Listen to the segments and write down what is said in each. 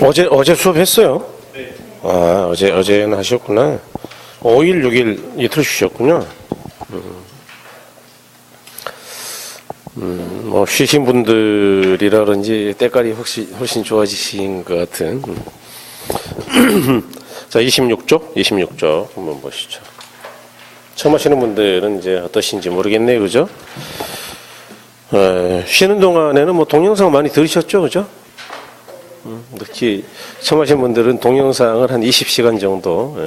어제 수업했어요? 네. 아, 어제는 하셨구나. 5일, 6일 이틀 쉬셨군요. 뭐, 쉬신 분들이라 그런지 때깔이 훨씬 좋아지신 것 같은. 자, 26쪽 한번 보시죠. 처음 하시는 분들은 이제 어떠신지 모르겠네요. 그죠? 쉬는 동안에는 뭐 동영상 많이 들으셨죠? 그죠? 특히 처음 하신 분들은 동영상을 한 20시간 정도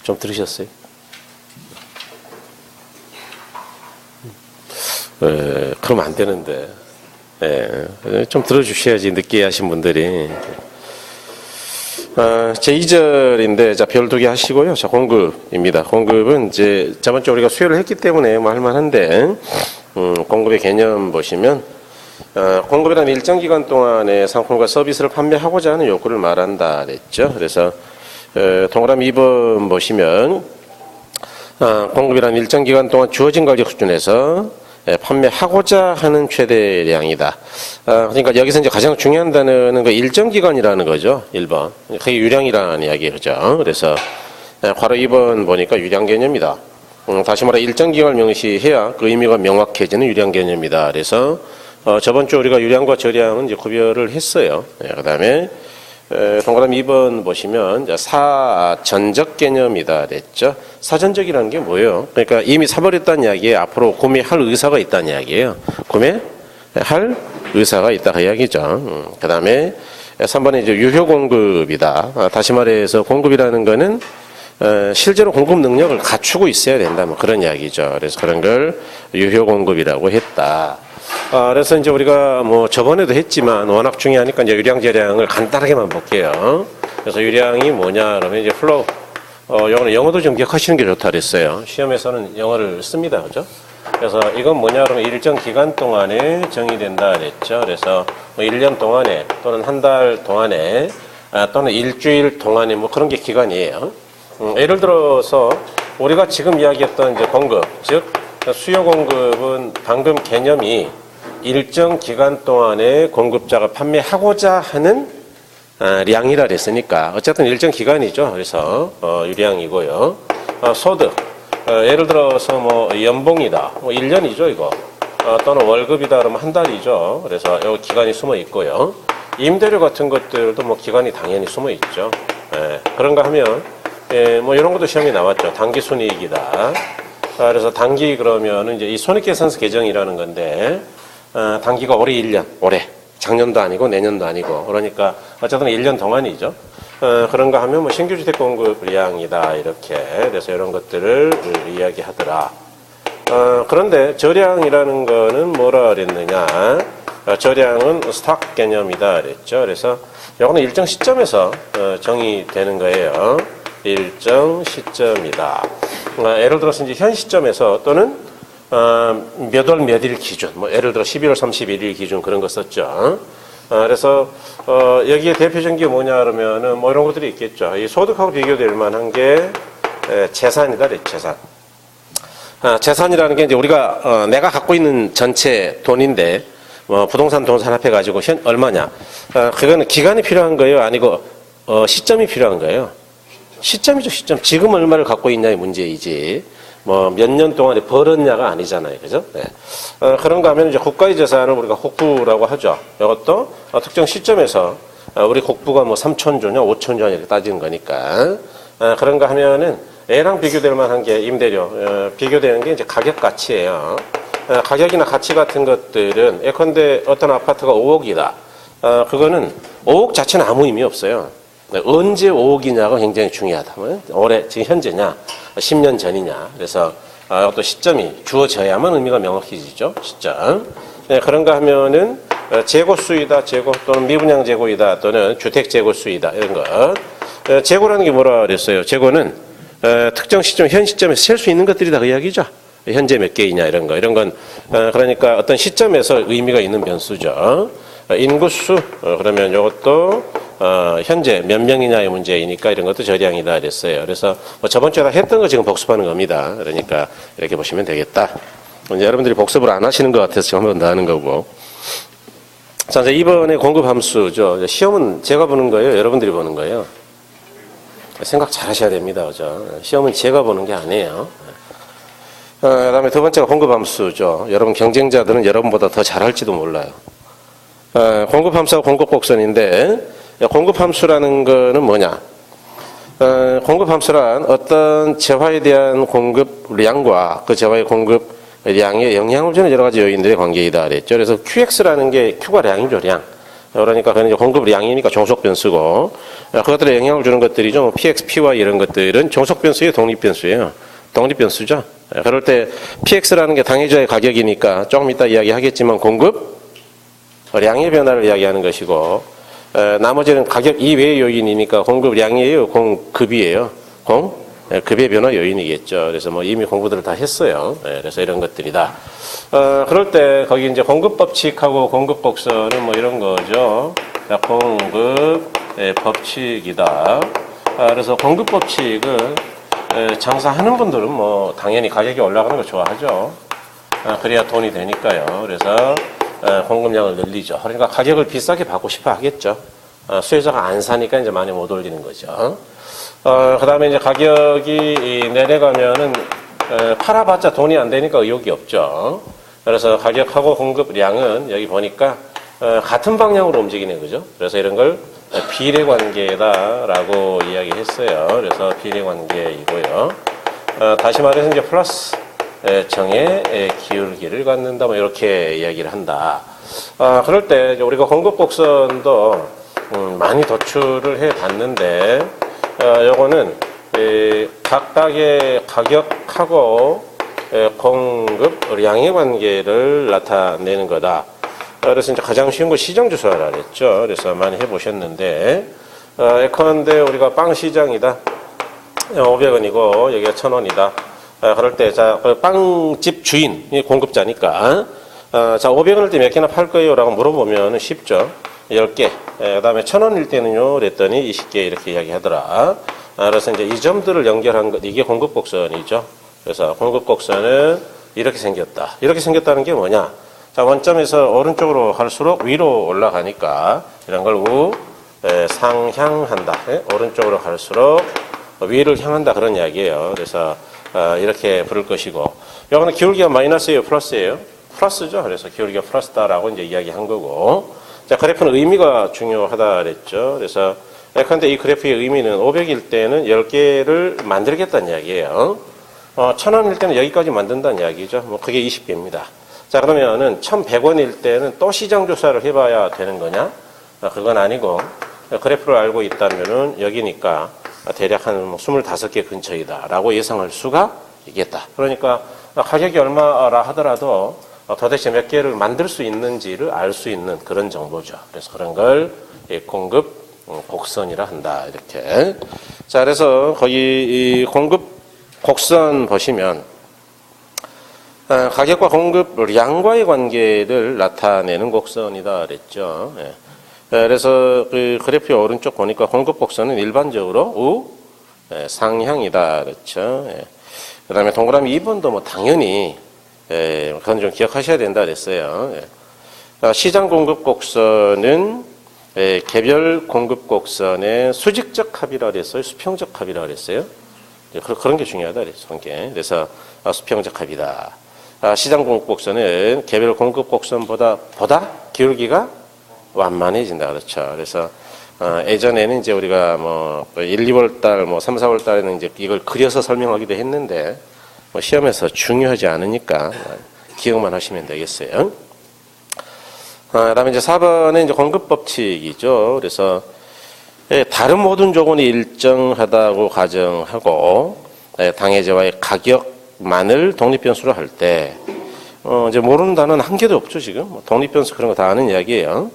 좀 들으셨어요? 그러면 안 되는데. 좀 들어주셔야지, 늦게 하신 분들이. 제 2절인데, 자, 별 2개 하시고요. 자, 공급입니다. 공급은 이제 저번 주에 우리가 수요를 했기 때문에 뭐 할만한데, 공급의 개념 보시면, 공급이라는 일정 기간 동안에 상품과 서비스를 판매하고자 하는 욕구를 말한다 그랬죠. 그래서 동그라미 2번 보시면 공급이라는 일정 기간 동안 주어진 가격 수준에서 판매하고자 하는 최대량이다. 그러니까 여기서 이제 가장 중요한 단어는 그 일정 기간이라는 거죠. 1번. 그게 유량이라는 이야기죠. 그래서 괄호 2번 보니까 유량 개념이다. 다시 말해 일정 기간을 명시해야 그 의미가 명확해지는 유량 개념이다. 그래서 저번 주 우리가 유량과 저량은 이제 구별을 했어요. 그 다음에 동그라미 2번 보시면 사전적 개념이다 그랬죠. 사전적이라는 게 뭐예요? 그러니까 이미 사버렸다는 이야기에 앞으로 구매할 의사가 있다는 이야기예요. 구매할 의사가 있다 그 이야기죠. 그 다음에 3번에 이제 유효 공급이다. 다시 말해서 공급이라는 거는 실제로 공급 능력을 갖추고 있어야 된다. 뭐 그런 이야기죠. 그래서 그런 걸 유효 공급이라고 했다. 그래서 이제 우리가 뭐 저번에도 했지만 워낙 중요하니까 이제 유량 저량을 간단하게만 볼게요. 그래서 유량이 뭐냐 그러면 이제 플로우. 요거는 영어도 좀 기억하시는 게 좋다 그랬어요. 시험에서는 영어를 씁니다. 그죠? 그래서 이건 뭐냐 그러면 일정 기간 동안에 정의된다 그랬죠. 그래서 뭐 1년 동안에 또는 한 달 동안에 또는 일주일 동안에 뭐 그런 게 기간이에요. 예를 들어서 우리가 지금 이야기했던 이제 공급, 즉 수요 공급은 방금 개념이 일정 기간 동안에 공급자가 판매하고자 하는 량이라 그랬으니까 어쨌든 일정 기간이죠. 그래서 유량이고요. 소득, 예를 들어서 뭐 연봉이다, 뭐 1년이죠 이거. 또는 월급이다 그러면 한 달이죠. 그래서 여기 기간이 숨어 있고요. 임대료 같은 것들도 뭐 기간이 당연히 숨어 있죠. 그런가 하면 뭐 이런 것도 시험에 나왔죠. 단기 순이익이다. 그래서 단기 그러면은 이제 이 손익계산서 계정이라는 건데, 단기가 올해 1년, 올해. 작년도 아니고 내년도 아니고. 그러니까 어쨌든 1년 동안이죠. 그런가 하면 뭐 신규주택 공급량이다. 이렇게. 그래서 이런 것들을 이야기하더라. 그런데 저량이라는 거는 뭐라 그랬느냐. 저량은 스탁 개념이다. 그랬죠. 그래서 이거는 일정 시점에서 정의되는 거예요. 일정 시점이다. 예를 들어서 이제 현 시점에서 또는 몇 월 몇 일 기준, 뭐 예를 들어 11월 31일 기준 그런 거 썼죠. 그래서 여기에 대표적인 게 뭐냐 그러면은 뭐 이런 것들이 있겠죠. 이 소득하고 비교될 만한 게 재산이다, 재산. 재산이라는 게 이제 우리가 내가 갖고 있는 전체 돈인데 뭐 부동산 돈 산업해 가지고 현 얼마냐? 그거는 기간이 필요한 거예요, 아니고 시점이 필요한 거예요. 시점이죠, 시점. 지금 얼마를 갖고 있냐의 문제이지, 뭐, 몇 년 동안에 벌었냐가 아니잖아요. 그죠? 네. 그런가 하면 이제 국가의 재산을 우리가 국부라고 하죠. 이것도 특정 시점에서 우리 국부가 뭐 3천조냐, 5천조냐 이렇게 따지는 거니까. 그런가 하면은 애랑 비교될 만한 게 임대료, 비교되는 게 이제 가격 가치예요. 가격이나 가치 같은 것들은 예컨대 어떤 아파트가 5억이다. 그거는 5억 자체는 아무 의미 없어요. 언제 5억이냐가 굉장히 중요하다. 올해, 지금 현재냐, 10년 전이냐. 그래서 또 시점이 주어져야만 의미가 명확해지죠. 시점. 네, 그런가 하면은 재고 수이다, 재고 또는 미분양 재고이다, 또는 주택 재고 수이다 이런 것. 재고라는 게 뭐라 그랬어요? 재고는 특정 시점, 현 시점에서 셀 수 있는 것들이다 그 이야기죠. 현재 몇 개이냐 이런 거. 이런 건 그러니까 어떤 시점에서 의미가 있는 변수죠. 인구수 그러면 이것도 현재 몇 명이냐의 문제이니까 이런 것도 저량이다 그랬어요. 그래서 뭐 저번 주에 다 했던 거 지금 복습하는 겁니다. 그러니까 이렇게 보시면 되겠다. 이제 여러분들이 복습을 안 하시는 것 같아서 지금 한 번 더 하는 거고. 자, 이제 이번에 공급 함수죠. 시험은 제가 보는 거예요? 여러분들이 보는 거예요? 생각 잘 하셔야 됩니다. 그죠? 시험은 제가 보는 게 아니에요. 그 다음에 두 번째가 공급 함수죠. 여러분 경쟁자들은 여러분보다 더 잘할지도 몰라요. 공급 함수와 공급 곡선인데, 공급 함수라는 거는 뭐냐? 공급 함수란 어떤 재화에 대한 공급량과 그 재화의 공급량에 영향을 주는 여러 가지 요인들의 관계이다 그랬죠. 그래서 QX라는 게 Q가 량이죠, 량. 그러니까 그는 이제 공급량이니까 종속 변수고, 그것들에 영향을 주는 것들이죠. PX, PY 이런 것들은 종속 변수의 독립 변수예요. 독립 변수죠. 그럴 때 PX라는 게 당해자의 가격이니까 조금 이따 이야기하겠지만 공급 량의 변화를 이야기하는 것이고, 나머지는 가격 이외의 요인이니까 공급량이에요, 공급이에요. 급의 변화 요인이겠죠. 그래서 뭐 이미 공부들을 다 했어요. 그래서 이런 것들이다. 그럴 때 거기 이제 공급 법칙하고 공급 곡선은 뭐 이런 거죠. 공급 법칙이다. 그래서 공급 법칙은 장사하는 분들은 뭐 당연히 가격이 올라가는 거 좋아하죠. 그래야 돈이 되니까요. 그래서 공급량을 늘리죠. 그러니까 가격을 비싸게 받고 싶어 하겠죠. 수요자가 안 사니까 이제 많이 못 올리는 거죠. 그 다음에 이제 가격이 내려가면은 팔아봤자 돈이 안 되니까 의욕이 없죠. 그래서 가격하고 공급량은 여기 보니까 같은 방향으로 움직이는 거죠. 그래서 이런 걸 비례 관계다라고 이야기했어요. 그래서 비례 관계이고요. 다시 말해서 이제 플러스 정의 기울기를 갖는다, 뭐 이렇게 이야기를 한다. 그럴 때 우리가 공급 곡선도 많이 도출을 해 봤는데, 요거는 각각의 가격하고 공급량의 관계를 나타내는 거다. 그래서 이제 가장 쉬운 거 시장주사라 그랬죠. 그래서 많이 해보셨는데, 예컨대 우리가 빵 시장이다. 500원이고 여기가 1000원이다. 그럴 때, 자, 빵집 주인이 공급자니까, 자, 500원일 때 몇 개나 팔 거예요? 라고 물어보면 쉽죠. 10개. 그 다음에 1000원일 때는요, 그랬더니 20개 이렇게 이야기 하더라. 그래서 이제 이 점들을 연결한 것, 이게 공급곡선이죠. 그래서 공급곡선은 이렇게 생겼다. 이렇게 생겼다는 게 뭐냐? 자, 원점에서 오른쪽으로 갈수록 위로 올라가니까 이런 걸 상향한다. 오른쪽으로 갈수록 위를 향한다. 그런 이야기예요. 그래서 이렇게 부를 것이고, 여기는 기울기가 마이너스예요, 플러스예요? 플러스죠. 그래서 기울기가 플러스다라고 이제 이야기한 거고, 자, 그래프는 의미가 중요하다 그랬죠. 그래서 예컨대 이 그래프의 의미는 500일 때는 10개를 만들겠다는 이야기예요. 1000원일 때는 여기까지 만든다는 이야기죠. 뭐 그게 20개입니다. 자, 그러면은 1100원일 때는 또 시장 조사를 해봐야 되는 거냐? 그건 아니고, 그래프를 알고 있다면은 여기니까 대략 한 25개 근처이다 라고 예상할 수가 있겠다. 그러니까 가격이 얼마라 하더라도 도대체 몇 개를 만들 수 있는지를 알 수 있는 그런 정보죠. 그래서 그런 걸 공급 곡선이라 한다. 이렇게. 자, 그래서 거기 이 공급 곡선 보시면 가격과 공급량과의 관계를 나타내는 곡선이다 그랬죠. 그래서 그 그래프의 오른쪽 보니까 공급 곡선은 일반적으로 상향이다 그렇죠. 그 다음에 동그라미 2번도 뭐 당연히 그건 좀 기억하셔야 된다 그랬어요. 시장 공급 곡선은 개별 공급 곡선의 수직적 합이라 그랬어요, 수평적 합이라 그랬어요. 그런 게 중요하다 그랬어요. 그래서 수평적 합이다. 시장 공급 곡선은 개별 공급 곡선보다 기울기가 완만해진다 그렇죠. 그래서 예전에는 이제 우리가 뭐 1, 2월 달, 뭐 3, 4월 달에는 이제 이걸 그려서 설명하기도 했는데, 뭐 시험에서 중요하지 않으니까 기억만 하시면 되겠어요. 그다음에 이제 4번은 이제 공급 법칙이죠. 그래서 다른 모든 조건이 일정하다고 가정하고 당해자와의 가격만을 독립변수로 할 때, 이제 모르는 단어는 한 개도 없죠 지금. 독립변수 그런 거 다 아는 이야기예요.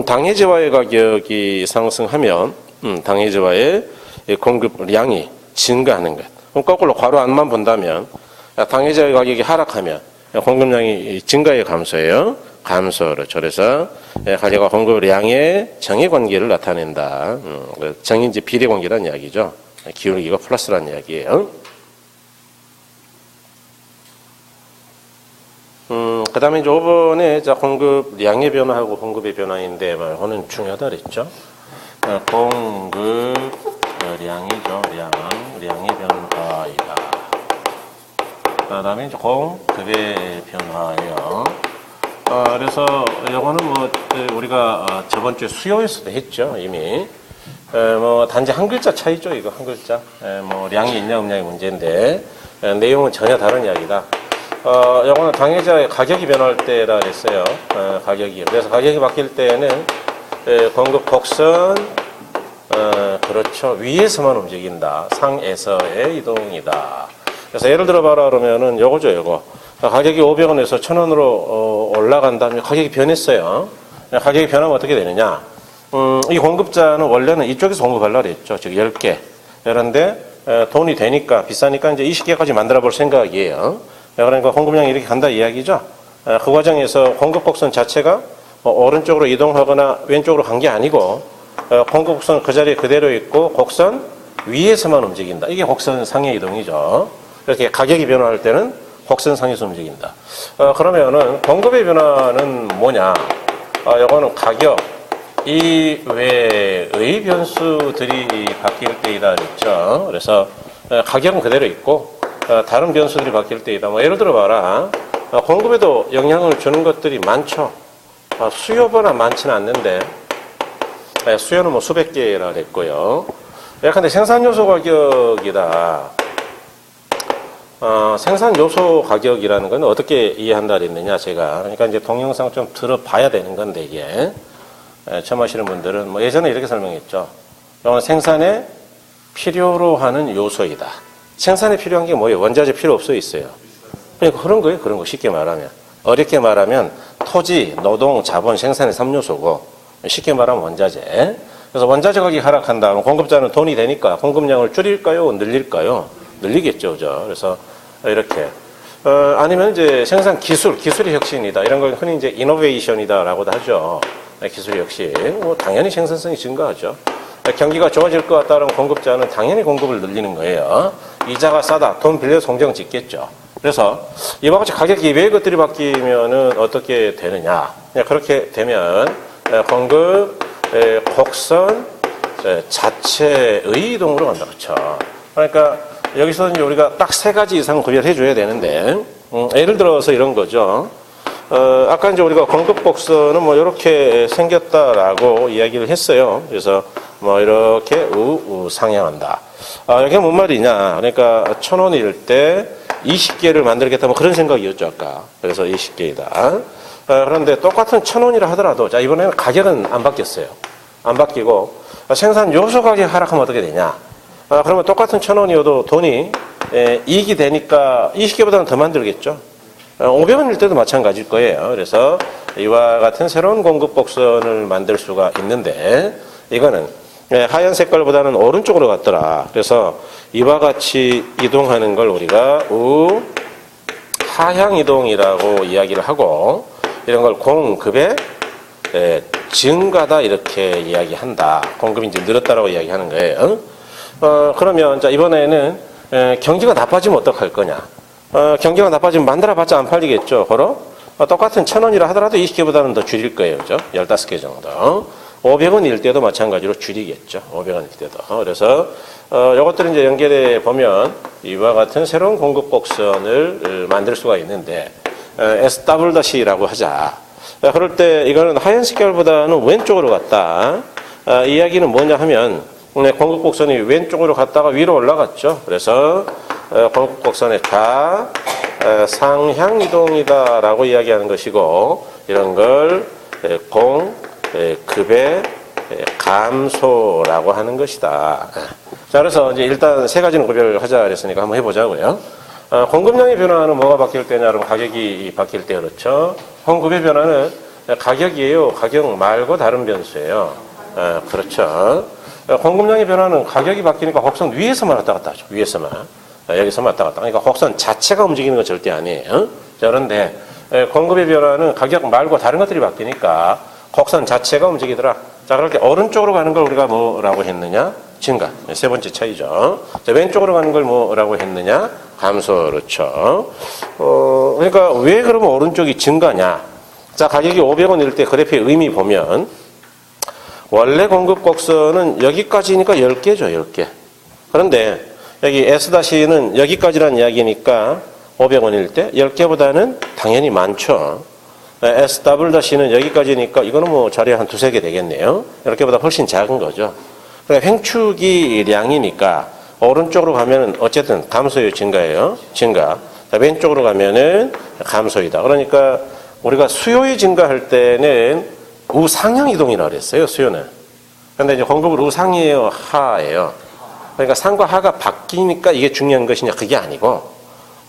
당해자와의 가격이 상승하면 당해자와의 공급량이 증가하는 것. 그럼 거꾸로 괄호 안만 본다면 당해자의 가격이 하락하면 공급량이 증가해 감소해요. 감소로. 그래서 가격과 공급량의 정의 관계를 나타낸다. 정의인지 비례 관계라는 이야기죠. 기울기가 플러스라는 이야기예요. 그 다음에 이제 5번에 자, 공급량의 변화하고 공급의 변화인데, 이거는 중요하다 그랬죠. 공급량이죠. 량의 변화이다. 그 다음에 이제 공급의 변화예요. 그래서 이거는 뭐 우리가 저번 주에 수요에서도 했죠, 이미. 뭐 단지 한 글자 차이죠, 이거 한 글자. 뭐 량이 있냐 없냐의 문제인데 내용은 전혀 다른 이야기다. 이거는 당해자의 가격이 변할 때라 했어요. 가격이. 그래서 가격이 바뀔 때는 공급 곡선 그렇죠, 위에서만 움직인다. 상에서의 이동이다. 그래서 예를 들어 봐라 그러면은 요거죠, 요거. 가격이 500원에서 1000원으로 올라간다면 가격이 변했어요. 가격이 변하면 어떻게 되느냐? 이 공급자는 원래는 이쪽에서 공급하려고 그랬죠. 즉 10개. 그런데 돈이 되니까 비싸니까 이제 20개까지 만들어 볼 생각이에요. 그러니까 공급량이 이렇게 간다 이야기죠. 그 과정에서 공급 곡선 자체가 오른쪽으로 이동하거나 왼쪽으로 간 게 아니고 공급 곡선 그 자리에 그대로 있고 곡선 위에서만 움직인다. 이게 곡선 상의 이동이죠. 이렇게 가격이 변화할 때는 곡선상에서 움직인다. 그러면은 공급의 변화는 뭐냐? 요거는 가격 이외의 변수들이 바뀔 때이다 그랬죠. 그래서 가격은 그대로 있고 다른 변수들이 바뀔 때이다. 뭐 예를 들어 봐라. 공급에도 영향을 주는 것들이 많죠. 수요보다 많지는 않는데 수요는 뭐 수백 개라 그랬고요. 예컨대 생산 요소 가격이다. 생산 요소 가격이라는 건 어떻게 이해한다 그랬느냐, 제가. 그러니까 이제 동영상 좀 들어봐야 되는 건데, 이게. 처음 하시는 분들은 뭐 예전에 이렇게 설명했죠. 이건 생산에 필요로 하는 요소이다. 생산에 필요한 게 뭐예요? 원자재 필요 없어 있어요. 그러니까 그런 거예요, 그런 거. 쉽게 말하면. 어렵게 말하면 토지, 노동, 자본, 생산의 3요소고, 쉽게 말하면 원자재. 그래서 원자재 가격이 하락한다면 공급자는 돈이 되니까 공급량을 줄일까요? 늘릴까요? 늘리겠죠, 그죠? 그래서 이렇게 아니면 이제 생산 기술의 혁신이다. 이런 걸 흔히 이제 이노베이션이다라고도 하죠. 기술의 혁신. 뭐 당연히 생산성이 증가하죠. 경기가 좋아질 것 같다는 공급자는 당연히 공급을 늘리는 거예요. 이자가 싸다. 돈 빌려서 공장 짓겠죠. 그래서 이와 같이 가격이 외의 것들이 바뀌면은 어떻게 되느냐? 그렇게 되면 공급 곡선 자체의 이동으로 간다, 그렇죠? 그러니까 여기서 이제 우리가 딱 세 가지 이상 구별해 줘야 되는데, 예를 들어서 이런 거죠. 아까 이제 우리가 공급 곡선은 뭐 이렇게 생겼다라고 이야기를 했어요. 그래서 뭐 이렇게 상향한다. 이게 뭔 말이냐? 그러니까 1000원일 때 20개를 만들겠다 뭐 그런 생각이었죠, 아까. 그래서 20개이다. 그런데 똑같은 1000원이라 하더라도, 자, 이번에는 가격은 안 바뀌었어요. 안 바뀌고, 생산 요소 가격 하락하면 어떻게 되냐? 그러면 똑같은 1000원이어도 돈이 이익이 되니까 20개보다는 더 만들겠죠. 500원일 때도 마찬가지일 거예요. 그래서 이와 같은 새로운 공급 곡선을 만들 수가 있는데, 이거는 하얀 색깔보다는 오른쪽으로 갔더라. 그래서 이와 같이 이동하는 걸 우리가 하향 이동이라고 이야기를 하고, 이런 걸 공급의 증가다 이렇게 이야기한다. 공급이 이제 늘었다라고 이야기하는 거예요. 그러면 자, 이번에는 경기가 나빠지면 어떡할 거냐? 경기가 나빠지면 만들어봤자 안 팔리겠죠. 바로 똑같은 1000원이라 하더라도 20개보다는 더 줄일 거예요, 그죠? 15개 정도. 500원일 때도 마찬가지로 줄이겠죠. 500원일 때도. 그래서 이것들을 이제 연결해 보면 이와 같은 새로운 공급 곡선을 만들 수가 있는데, SW'라고 하자. 그럴 때 이거는 하얀 색깔보다는 왼쪽으로 갔다. 이야기는 뭐냐 하면 공급 곡선이 왼쪽으로 갔다가 위로 올라갔죠. 그래서 공급 곡선의 상향 이동이다라고 이야기하는 것이고, 이런 걸 공급의 감소라고 하는 것이다. 자, 그래서 이제 일단 세 가지는 구별하자 그랬으니까 한번 해보자고요. 공급량의 변화는 뭐가 바뀔 때냐? 그럼 가격이 바뀔 때, 그렇죠. 공급의 변화는 가격이에요. 가격 말고 다른 변수예요. 그렇죠. 공급량의 변화는 가격이 바뀌니까 곡선 위에서만 왔다 갔다 하죠. 위에서만. 여기서만 왔다 갔다. 그러니까 곡선 자체가 움직이는 건 절대 아니에요. 자, 그런데 공급의 변화는 가격 말고 다른 것들이 바뀌니까 곡선 자체가 움직이더라. 자, 그럴 때 오른쪽으로 가는 걸 우리가 뭐라고 했느냐? 증가. 세 번째 차이죠. 자, 왼쪽으로 가는 걸 뭐라고 했느냐? 감소. 그렇죠. 그러니까 왜 그러면 오른쪽이 증가냐? 자, 가격이 500원일 때 그래프의 의미 보면 원래 공급 곡선은 여기까지니까 10개죠, 10개. 그런데 여기 S-는 여기까지란 이야기니까 500원일 때 10개보다는 당연히 많죠. S-는 여기까지니까 이거는 뭐 자리에 한 두세 개 되겠네요. 10개보다 훨씬 작은 거죠. 그러니까 횡축이 량이니까 오른쪽으로 가면은 어쨌든 감소예요, 증가예요? 증가. 자, 왼쪽으로 가면은 감소이다. 그러니까 우리가 수요의 증가할 때는 우상향 이동이라고 그랬어요, 수요는. 그런데 이제 공급은 우상이에요, 하예요? 그러니까 상과 하가 바뀌니까 이게 중요한 것이냐, 그게 아니고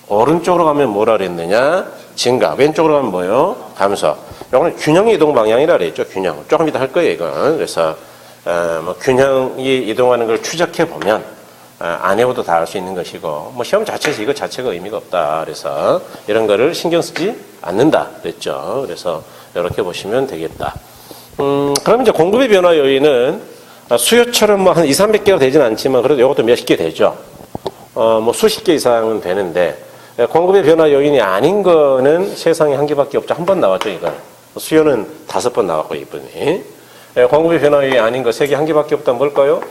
오른쪽으로 가면 뭐라 그랬느냐? 증가. 왼쪽으로 가면 뭐예요? 감소. 이거는 균형 이동 방향이라 그랬죠, 균형. 조금 이따 할 거예요, 이건. 그래서 뭐 균형이 이동하는 걸 추적해 보면 안 해봐도 다 알 수 있는 것이고, 뭐 시험 자체에서 이거 자체가 의미가 없다. 그래서 이런 거를 신경 쓰지 않는다. 그랬죠. 그래서 이렇게 보시면 되겠다. 그럼 이제 공급의 변화 요인은 수요처럼 뭐 한 200~300개가 되진 않지만 그래도 이것도 몇십 개 되죠. 뭐 수십 개 이상은 되는데 공급의 변화 요인이 아닌 거는 세상에 한 개밖에 없죠. 한 번 나왔죠, 이건. 수요는 5번 나왔고, 이분이. 공급의 변화 요인이 아닌 거 3개 한 개밖에 없다. 뭘까요?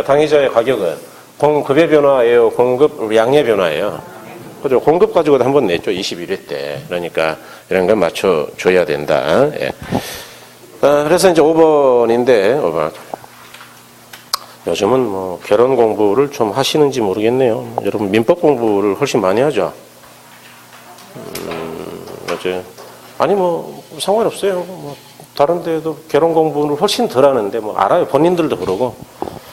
당위자의 가격은 공급의 변화예요, 공급량의 변화예요. 그죠? 공급 가지고도 한 번 냈죠, 21회 때. 그러니까 이런 걸 맞춰줘야 된다. 예. 그래서 이제 5번인데, 5번. 요즘은 뭐 결혼 공부를 좀 하시는지 모르겠네요. 여러분 민법 공부를 훨씬 많이 하죠. 맞아요. 아니 뭐 상관없어요. 뭐 다른 데도 결혼 공부를 훨씬 덜 하는데 뭐 알아요. 본인들도 그러고.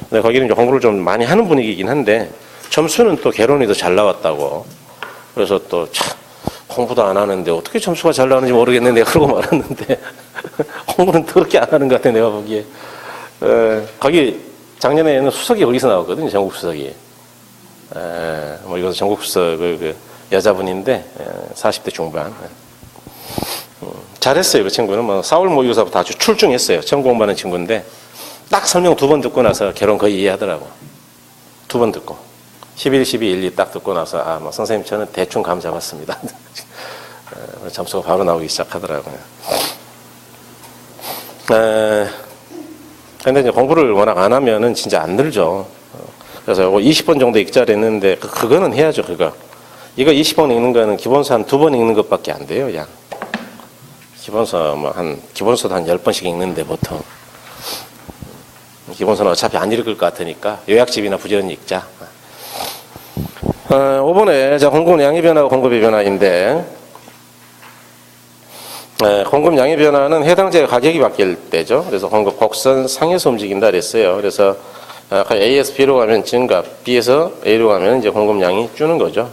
근데 거기는 이제 공부를 좀 많이 하는 분위기이긴 한데 점수는 또 결혼이 더 잘 나왔다고. 그래서 또 참 공부도 안 하는데 어떻게 점수가 잘 나오는지 모르겠는데 내가 그러고 말았는데 공부는 더럽게 안 하는 것 같아, 내가 보기에. 거기 작년에는 수석이 거기서 나왔거든요, 전국 수석이. 뭐 이것도 전국 수석 그 여자분인데 40대 중반. 잘했어요, 그 친구는. 뭐 4월 모의고사부터 아주 출중했어요. 처음 공부하는 친구인데 딱 설명 2번 듣고 나서 결혼 거의 이해하더라고. 2번 듣고 11, 12, 1, 2 딱 듣고 나서 뭐 선생님 저는 대충 감 잡았습니다. 점수가 바로 나오기 시작하더라고요. 근데 이제 공부를 워낙 안 하면은 진짜 안 늘죠. 그래서 요거 20번 정도 읽자를 했는데 그거는 해야죠, 그거. 이거 20번 읽는 거는 기본서 한 2번 읽는 것밖에 안 돼요, 양. 기본서도 한 10번씩 읽는데 보통. 기본서는 어차피 안 읽을 것 같으니까 요약집이나 부지런히 읽자. 5번에 자, 공급 양의 변화와 공급의 변화인데, 공급 양의 변화는 해당자의 가격이 바뀔 때죠. 그래서 공급 곡선 상에서 움직인다 그랬어요. 그래서 A에서 B로 가면 증가, B에서 A로 가면 이제 공급량이 주는 거죠.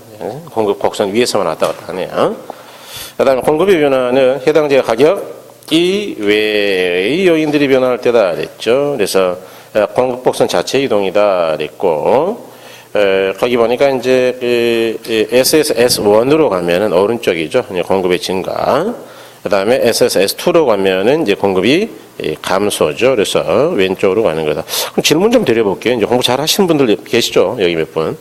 공급 곡선 위에서만 왔다 갔다 하네요. 그다음에 공급의 변화는 해당자의 가격 이외의 요인들이 변화할 때다 그랬죠. 그래서 공급 곡선 자체 이동이다 그랬고, 거기 보니까 이제 S에서 S1으로 가면은 오른쪽이죠. 공급의 증가. 그 다음에 S에서 S2로 가면은 이제 공급이 감소죠. 그래서 왼쪽으로 가는 거다. 그럼 질문 좀 드려볼게요. 이제 공부 잘 하시는 분들 계시죠? 여기 몇 분.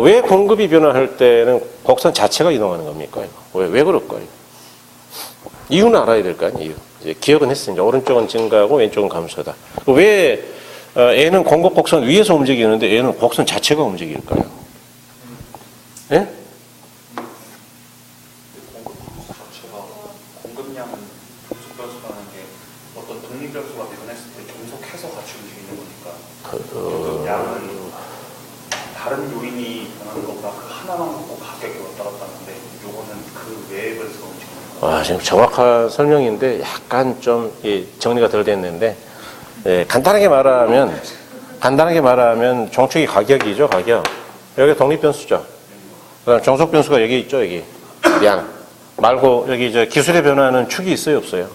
왜 공급이 변화할 때는 곡선 자체가 이동하는 겁니까? 왜 그럴까요? 이유는 알아야 될 거 아니에요. 이제 기억은 했으니까 오른쪽은 증가하고 왼쪽은 감소다. 왜 A는 공급 곡선 위에서 움직이는데 A는 곡선 자체가 움직일까요? 예? 공급량은 종속 변수라는 게 어떤 독립 변수가 변했을 때 종속해서 같이 움직이는 거니까 양은 다른 요인이 변하는 것보다 그 하나만 갖고 가격이 왔다 갔다 하는데 요거는 그 외의 변수가 움직이는 거예요. 지금 정확한 설명인데 약간 좀 정리가 덜 됐는데, 간단하게 말하면 종축이 가격이죠, 가격. 여기 독립 변수죠. 그다음 종속 변수가 여기 있죠, 여기 량 말고 여기 기술의 변화는 축이 있어요, 없어요?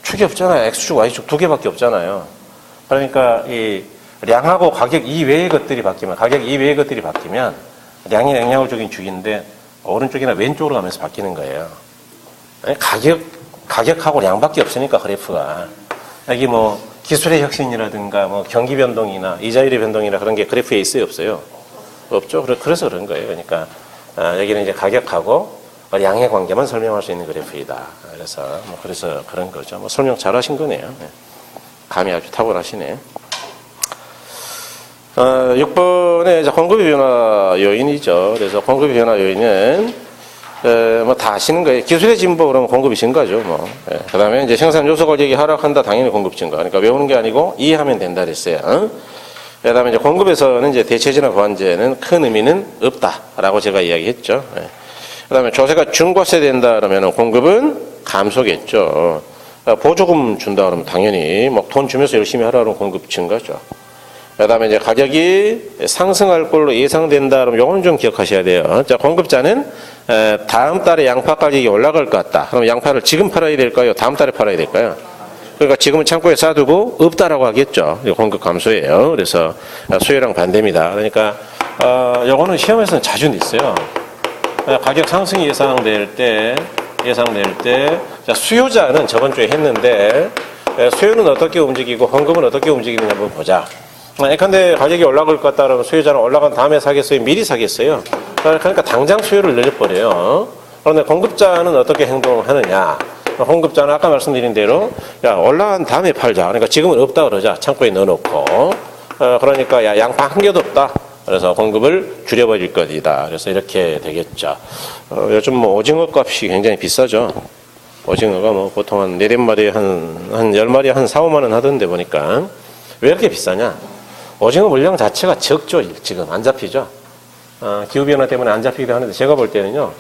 축이 없잖아요. X축, Y축 2개밖에 없잖아요. 그러니까 이 량하고 가격 이외의 것들이 바뀌면, 가격 이외의 것들이 바뀌면 량이 영향을 주긴 주기인데 오른쪽이나 왼쪽으로 가면서 바뀌는 거예요. 가격하고 량밖에 없으니까 그래프가. 여기 뭐 기술의 혁신이라든가 뭐 경기 변동이나 이자율의 변동이나 그런 게 그래프에 있어요, 없어요? 없죠. 그래서 그런 거예요. 그러니까 여기는 이제 가격하고 양의 관계만 설명할 수 있는 그래프이다. 그래서 그런 거죠. 뭐 설명 잘하신 거네요. 네. 감이 아주 탁월하시네. 6번에 공급 변화 요인이죠. 그래서 공급 변화 요인은 뭐 다 아시는 거예요. 기술의 진보 그러면 공급이 증가죠. 뭐. 그다음에 이제 생산 요소 가격이 하락한다. 당연히 공급 증가. 그러니까 외우는 게 아니고 이해하면 된다 그랬어요. 그다음에 이제 공급에서는 이제 대체제나 보완제는 큰 의미는 없다라고 제가 이야기했죠. 그다음에 조세가 중과세된다 그러면 공급은 감소겠죠. 보조금 준다 그러면 당연히 뭐 돈 주면서 열심히 하라 그러면 공급 증가죠. 그다음에 이제 가격이 상승할 걸로 예상된다 그러면 요건 좀 기억하셔야 돼요. 자, 공급자는 다음 달에 양파 가격이 올라갈 것 같다. 그럼 양파를 지금 팔아야 될까요? 다음 달에 팔아야 될까요? 그러니까 지금은 창고에 싸두고 없다라고 하겠죠. 공급 감소예요. 그래서 수요랑 반대입니다. 그러니까 요거는 시험에서는 자주 있어요. 가격 상승이 예상될 때 자, 수요자는 저번 주에 했는데 수요는 어떻게 움직이고 공급은 어떻게 움직이느냐 한번 보자. 예컨대 가격이 올라갈 것 같다 그러면 수요자는 올라간 다음에 사겠어요? 미리 사겠어요? 그러니까 당장 수요를 늘려버려요. 그런데 공급자는 어떻게 행동하느냐? 공급자는 아까 말씀드린 대로 야 올라간 다음에 팔자. 그러니까 지금은 없다 그러자. 창고에 넣어놓고 그러니까 야 양파 한 개도 없다. 그래서 공급을 줄여버릴 것이다. 그래서 이렇게 되겠죠. 요즘 뭐 오징어 값이 굉장히 비싸죠. 오징어가 뭐 보통 한 4-5마리에 한 10마리에 한 4-5만 원 하던데 보니까 왜 이렇게 비싸냐? 오징어 물량 자체가 적죠. 지금 안 잡히죠. 기후변화 때문에 안 잡히기도 하는데 제가 볼 때는요.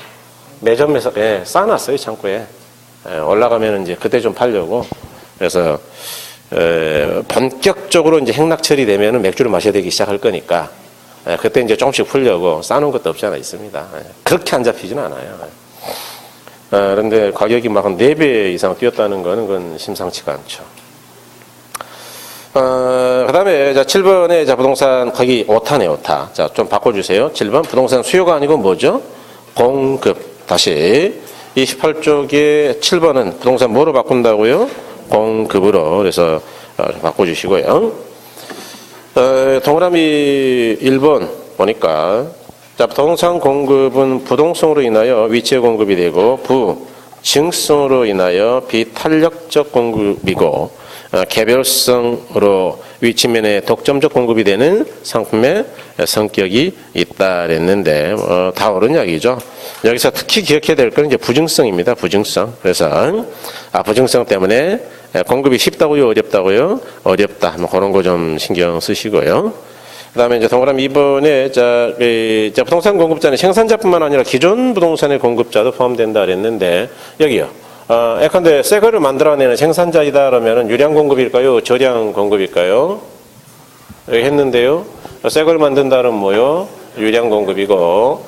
매점에서 싸놨어요. 창고에. 올라가면 이제 그때 좀 팔려고. 그래서 본격적으로 이제 행락철이 되면은 맥주를 마셔야 되기 시작할 거니까 그때 이제 조금씩 풀려고 싸놓은 것도 없지 않아 있습니다. 그렇게 안 잡히지는 않아요. 그런데 가격이 막 4배 이상 뛰었다는 거는 그건 심상치가 않죠. 그 다음에 7번에 부동산 거기 오타네, 오타. 자, 좀 바꿔주세요. 7번 부동산 수요가 아니고 뭐죠? 공급. 다시 28쪽에 7번은 부동산 뭐로 바꾼다고요? 공급으로. 그래서 좀 바꿔주시고요. 동그라미 1번 보니까 자, 부동산 공급은 부동성으로 인하여 위치의 공급이 되고 부증성으로 인하여 비탄력적 공급이고 개별성으로 위치면에 독점적 공급이 되는 상품의 성격이 있다 그랬는데 다 옳은 이야기죠. 여기서 특히 기억해야 될 건 이제 부증성입니다. 부증성. 그래서 부증성 때문에 공급이 쉽다고요, 어렵다고요? 어렵다. 뭐 그런 거 좀 신경 쓰시고요. 그다음에 이제 동그라미 2번에 자 부동산 공급자는 생산자뿐만 아니라 기존 부동산의 공급자도 포함된다 그랬는데 여기요. 예컨대 새 거를 만들어내는 생산자이다 그러면은 유량 공급일까요? 저량 공급일까요? 여기 했는데요. 새 거를 만든다 그러면 뭐요? 유량 공급이고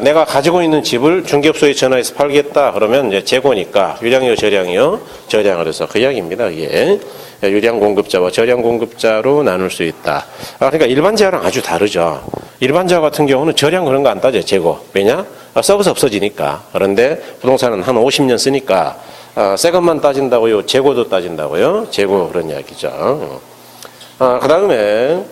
내가 가지고 있는 집을 중개업소에 전화해서 팔겠다 그러면 이제 재고니까 유량이요, 저량이요? 저량을 해서 그 이야기입니다. 이게 유량 공급자와 저량 공급자로 나눌 수 있다. 그러니까 일반 재화랑 아주 다르죠. 일반 재화 같은 경우는 저량 그런 거 안 따져요. 재고. 왜냐? 썩어서 없어지니까. 그런데 부동산은 한 50년 쓰니까 새 것만 따진다고요? 재고도 따진다고요? 재고 그런 이야기죠. 그 다음에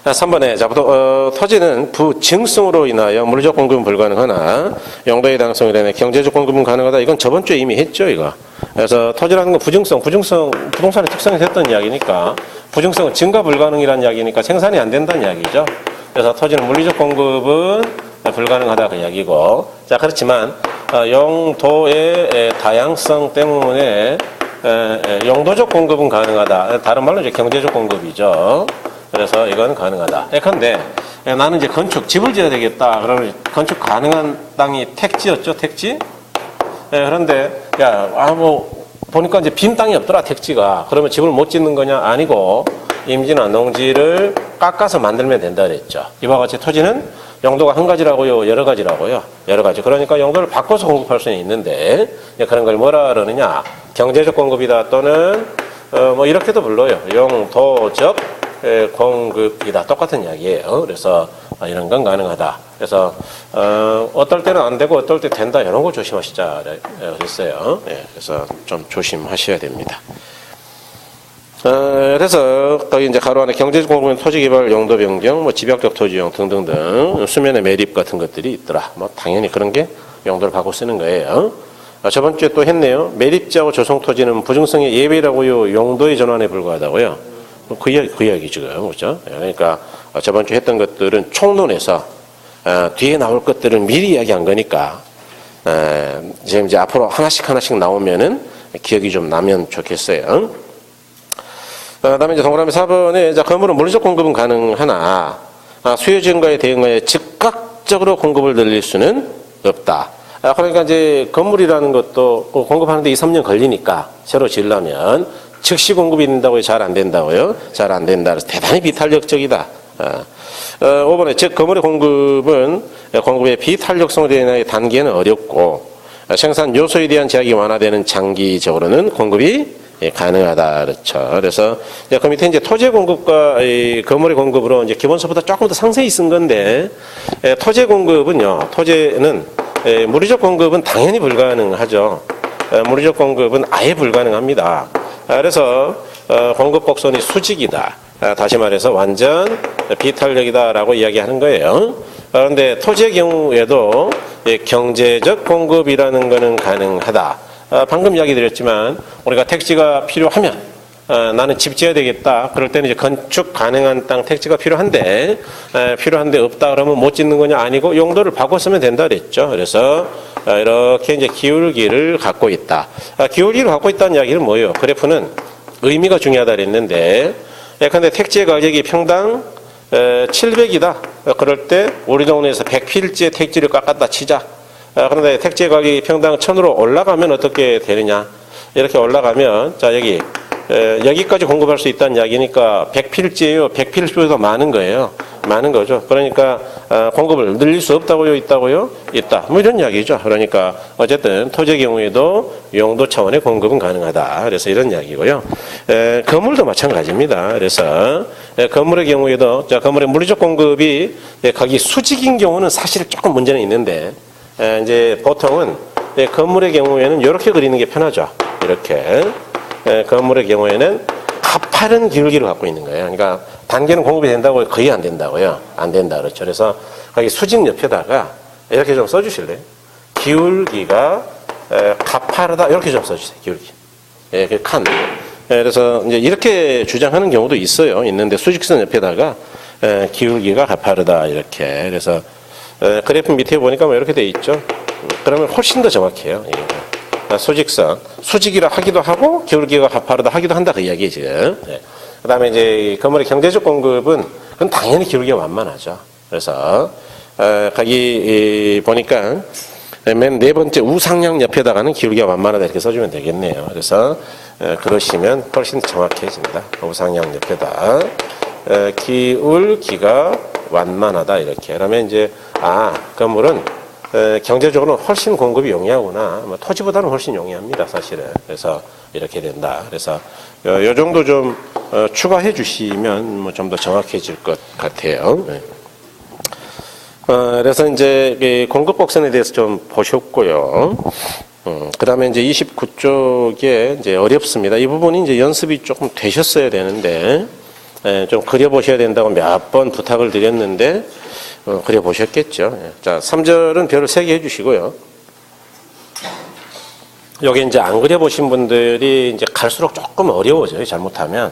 3번에 토지는 부증성으로 인하여 물리적 공급은 불가능하나 용도의 다양성으로 인해 경제적 공급은 가능하다. 이건 저번 주에 이미 했죠, 이거. 그래서 토지라는 건 부증성 부동산의 특성이 됐던 이야기니까 부증성은 증가 불가능이라는 이야기니까 생산이 안 된다는 이야기죠. 그래서 토지는 물리적 공급은 불가능하다 그 이야기고. 자, 그렇지만 용도의 다양성 때문에 용도적 공급은 가능하다. 다른 말로 이제 경제적 공급이죠. 그래서 이건 가능하다. 예컨대 나는 이제 집을 지어야 되겠다. 그러면 건축 가능한 땅이 택지였죠, 택지? 그런데 보니까 이제 빈 땅이 없더라, 택지가. 그러면 집을 못 짓는 거냐? 아니고 임지나 농지를 깎아서 만들면 된다 그랬죠. 이와 같이 토지는 용도가 한 가지라고요, 여러 가지라고요, 여러 가지. 그러니까 용도를 바꿔서 공급할 수는 있는데 그런 걸 뭐라 그러느냐? 경제적 공급이다 또는 뭐 이렇게도 불러요. 용도적 공급이다. 똑같은 이야기예요. 그래서 이런 건 가능하다. 그래서 어떨 때는 안 되고 어떨 때 된다. 이런 거 조심하시자 그랬어요. 그래서 좀 조심하셔야 됩니다. 그래서 거기 이제 가로 안에 경제적 공급은 토지개발 용도 변경, 뭐 집약적 토지용 등등등 수면의 매립 같은 것들이 있더라. 뭐 당연히 그런 게 용도를 바꿔 쓰는 거예요. 저번 주에 또 했네요. 매립지하고 조성 토지는 부증성의 예외라고요. 용도의 전환에 불과하다고요. 그 이야기 지금 그렇죠? 그러니까 저번 주에 했던 것들은 총론에서 뒤에 나올 것들을 미리 이야기한 거니까 지금 이제 앞으로 하나씩 나오면은 기억이 좀 나면 좋겠어요. 그다음에 이제 동그라미 4번에 건물은 물리적 공급은 가능하나 수요 증가에 대응하여 즉각적으로 공급을 늘릴 수는 없다. 그러니까 이제 건물이라는 것도 공급하는데 2, 3년 걸리니까 새로 지으려면 즉시 공급이 된다고요? 잘 안 된다고요? 잘 안 된다. 그래서 대단히 비탄력적이다. 5번에 즉 건물의 공급의 비탄력성에 대한 단계는 어렵고 생산 요소에 대한 제약이 완화되는 장기적으로는 공급이 가능하다. 그렇죠. 그래서 그 밑에 이제 토지 공급과 이 건물의 공급으로 이제 기본서보다 조금 더 상세히 쓴 건데 토지 공급은요. 토지는 물리적 공급은 당연히 불가능하죠. 물리적 공급은 아예 불가능합니다. 그래서 공급 곡선이 수직이다. 다시 말해서 완전 비탄력이다라고 이야기하는 거예요. 그런데 토지의 경우에도 경제적 공급이라는 것은 가능하다. 방금 이야기 드렸지만 우리가 택지가 필요하면 나는 집 지어야 되겠다. 그럴 때는 이제 건축 가능한 땅 택지가 필요한데 없다 그러면 못 짓는 거냐? 아니고 용도를 바꿔 쓰면 된다 그랬죠. 그래서 이렇게 이제 기울기를 갖고 있다. 기울기를 갖고 있다는 이야기는 뭐예요? 그래프는 의미가 중요하다 그랬는데 예컨대 택지의 가격이 평당 700이다. 그럴 때 우리 동네에서 100필지의 택지를 깎았다 치자. 그런데 택지의 가격이 평당 1000으로 올라가면 어떻게 되느냐? 이렇게 올라가면 자 여기까지 공급할 수 있다는 이야기니까 100필지예요. 100필지보다 많은 거예요. 많은 거죠. 그러니까 공급을 늘릴 수 없다고요? 있다고요? 있다. 뭐 이런 이야기죠. 그러니까 어쨌든 토지의 경우에도 용도 차원의 공급은 가능하다. 그래서 이런 이야기고요. 건물도 마찬가지입니다. 그래서 건물의 경우에도 건물의 물리적 공급이 거기 수직인 경우는 사실 조금 문제는 있는데 이제 보통은 건물의 경우에는 이렇게 그리는 게 편하죠. 이렇게. 건물의 경우에는 가파른 기울기를 갖고 있는 거예요. 그러니까 단계는 공급이 된다고 거의 안 된다고요. 안 된다 그렇죠. 그래서 거기 수직 옆에다가 이렇게 좀 써주실래요? 기울기가 가파르다 이렇게 좀 써주세요. 기울기. 그 칸. 그래서 이제 이렇게 주장하는 경우도 있어요. 있는데 수직선 옆에다가 기울기가 가파르다 이렇게. 그래서 그래프 밑에 보니까 뭐 이렇게 돼 있죠. 그러면 훨씬 더 정확해요. 수직선, 수직이라 하기도 하고 기울기가 가파르다 하기도 한다 그 이야기예요 지금. 그다음에 이제 건물의 경제적 공급은 그건 당연히 기울기가 완만하죠. 그래서 거기 보니까 맨 네 번째 우상향 옆에다가는 기울기가 완만하다 이렇게 써주면 되겠네요. 그래서 그러시면 훨씬 정확해집니다. 우상향 옆에다 기울기가 완만하다 이렇게. 그러면 이제 건물은 경제적으로 훨씬 공급이 용이하구나. 토지보다는 훨씬 용이합니다, 사실은. 그래서 이렇게 된다. 그래서 요 정도 좀 추가해 주시면 뭐 좀 더 정확해질 것 같아요. 그래서 이제 공급 곡선에 대해서 좀 보셨고요. 그다음에 이제 29쪽에 이제 어렵습니다. 이 부분이 이제 연습이 조금 되셨어야 되는데 좀 그려보셔야 된다고 몇 번 부탁을 드렸는데 그려보셨겠죠. 자, 3절은 별을 3개 해주시고요. 여기 이제 안 그려보신 분들이 이제 갈수록 조금 어려워져요. 잘못하면.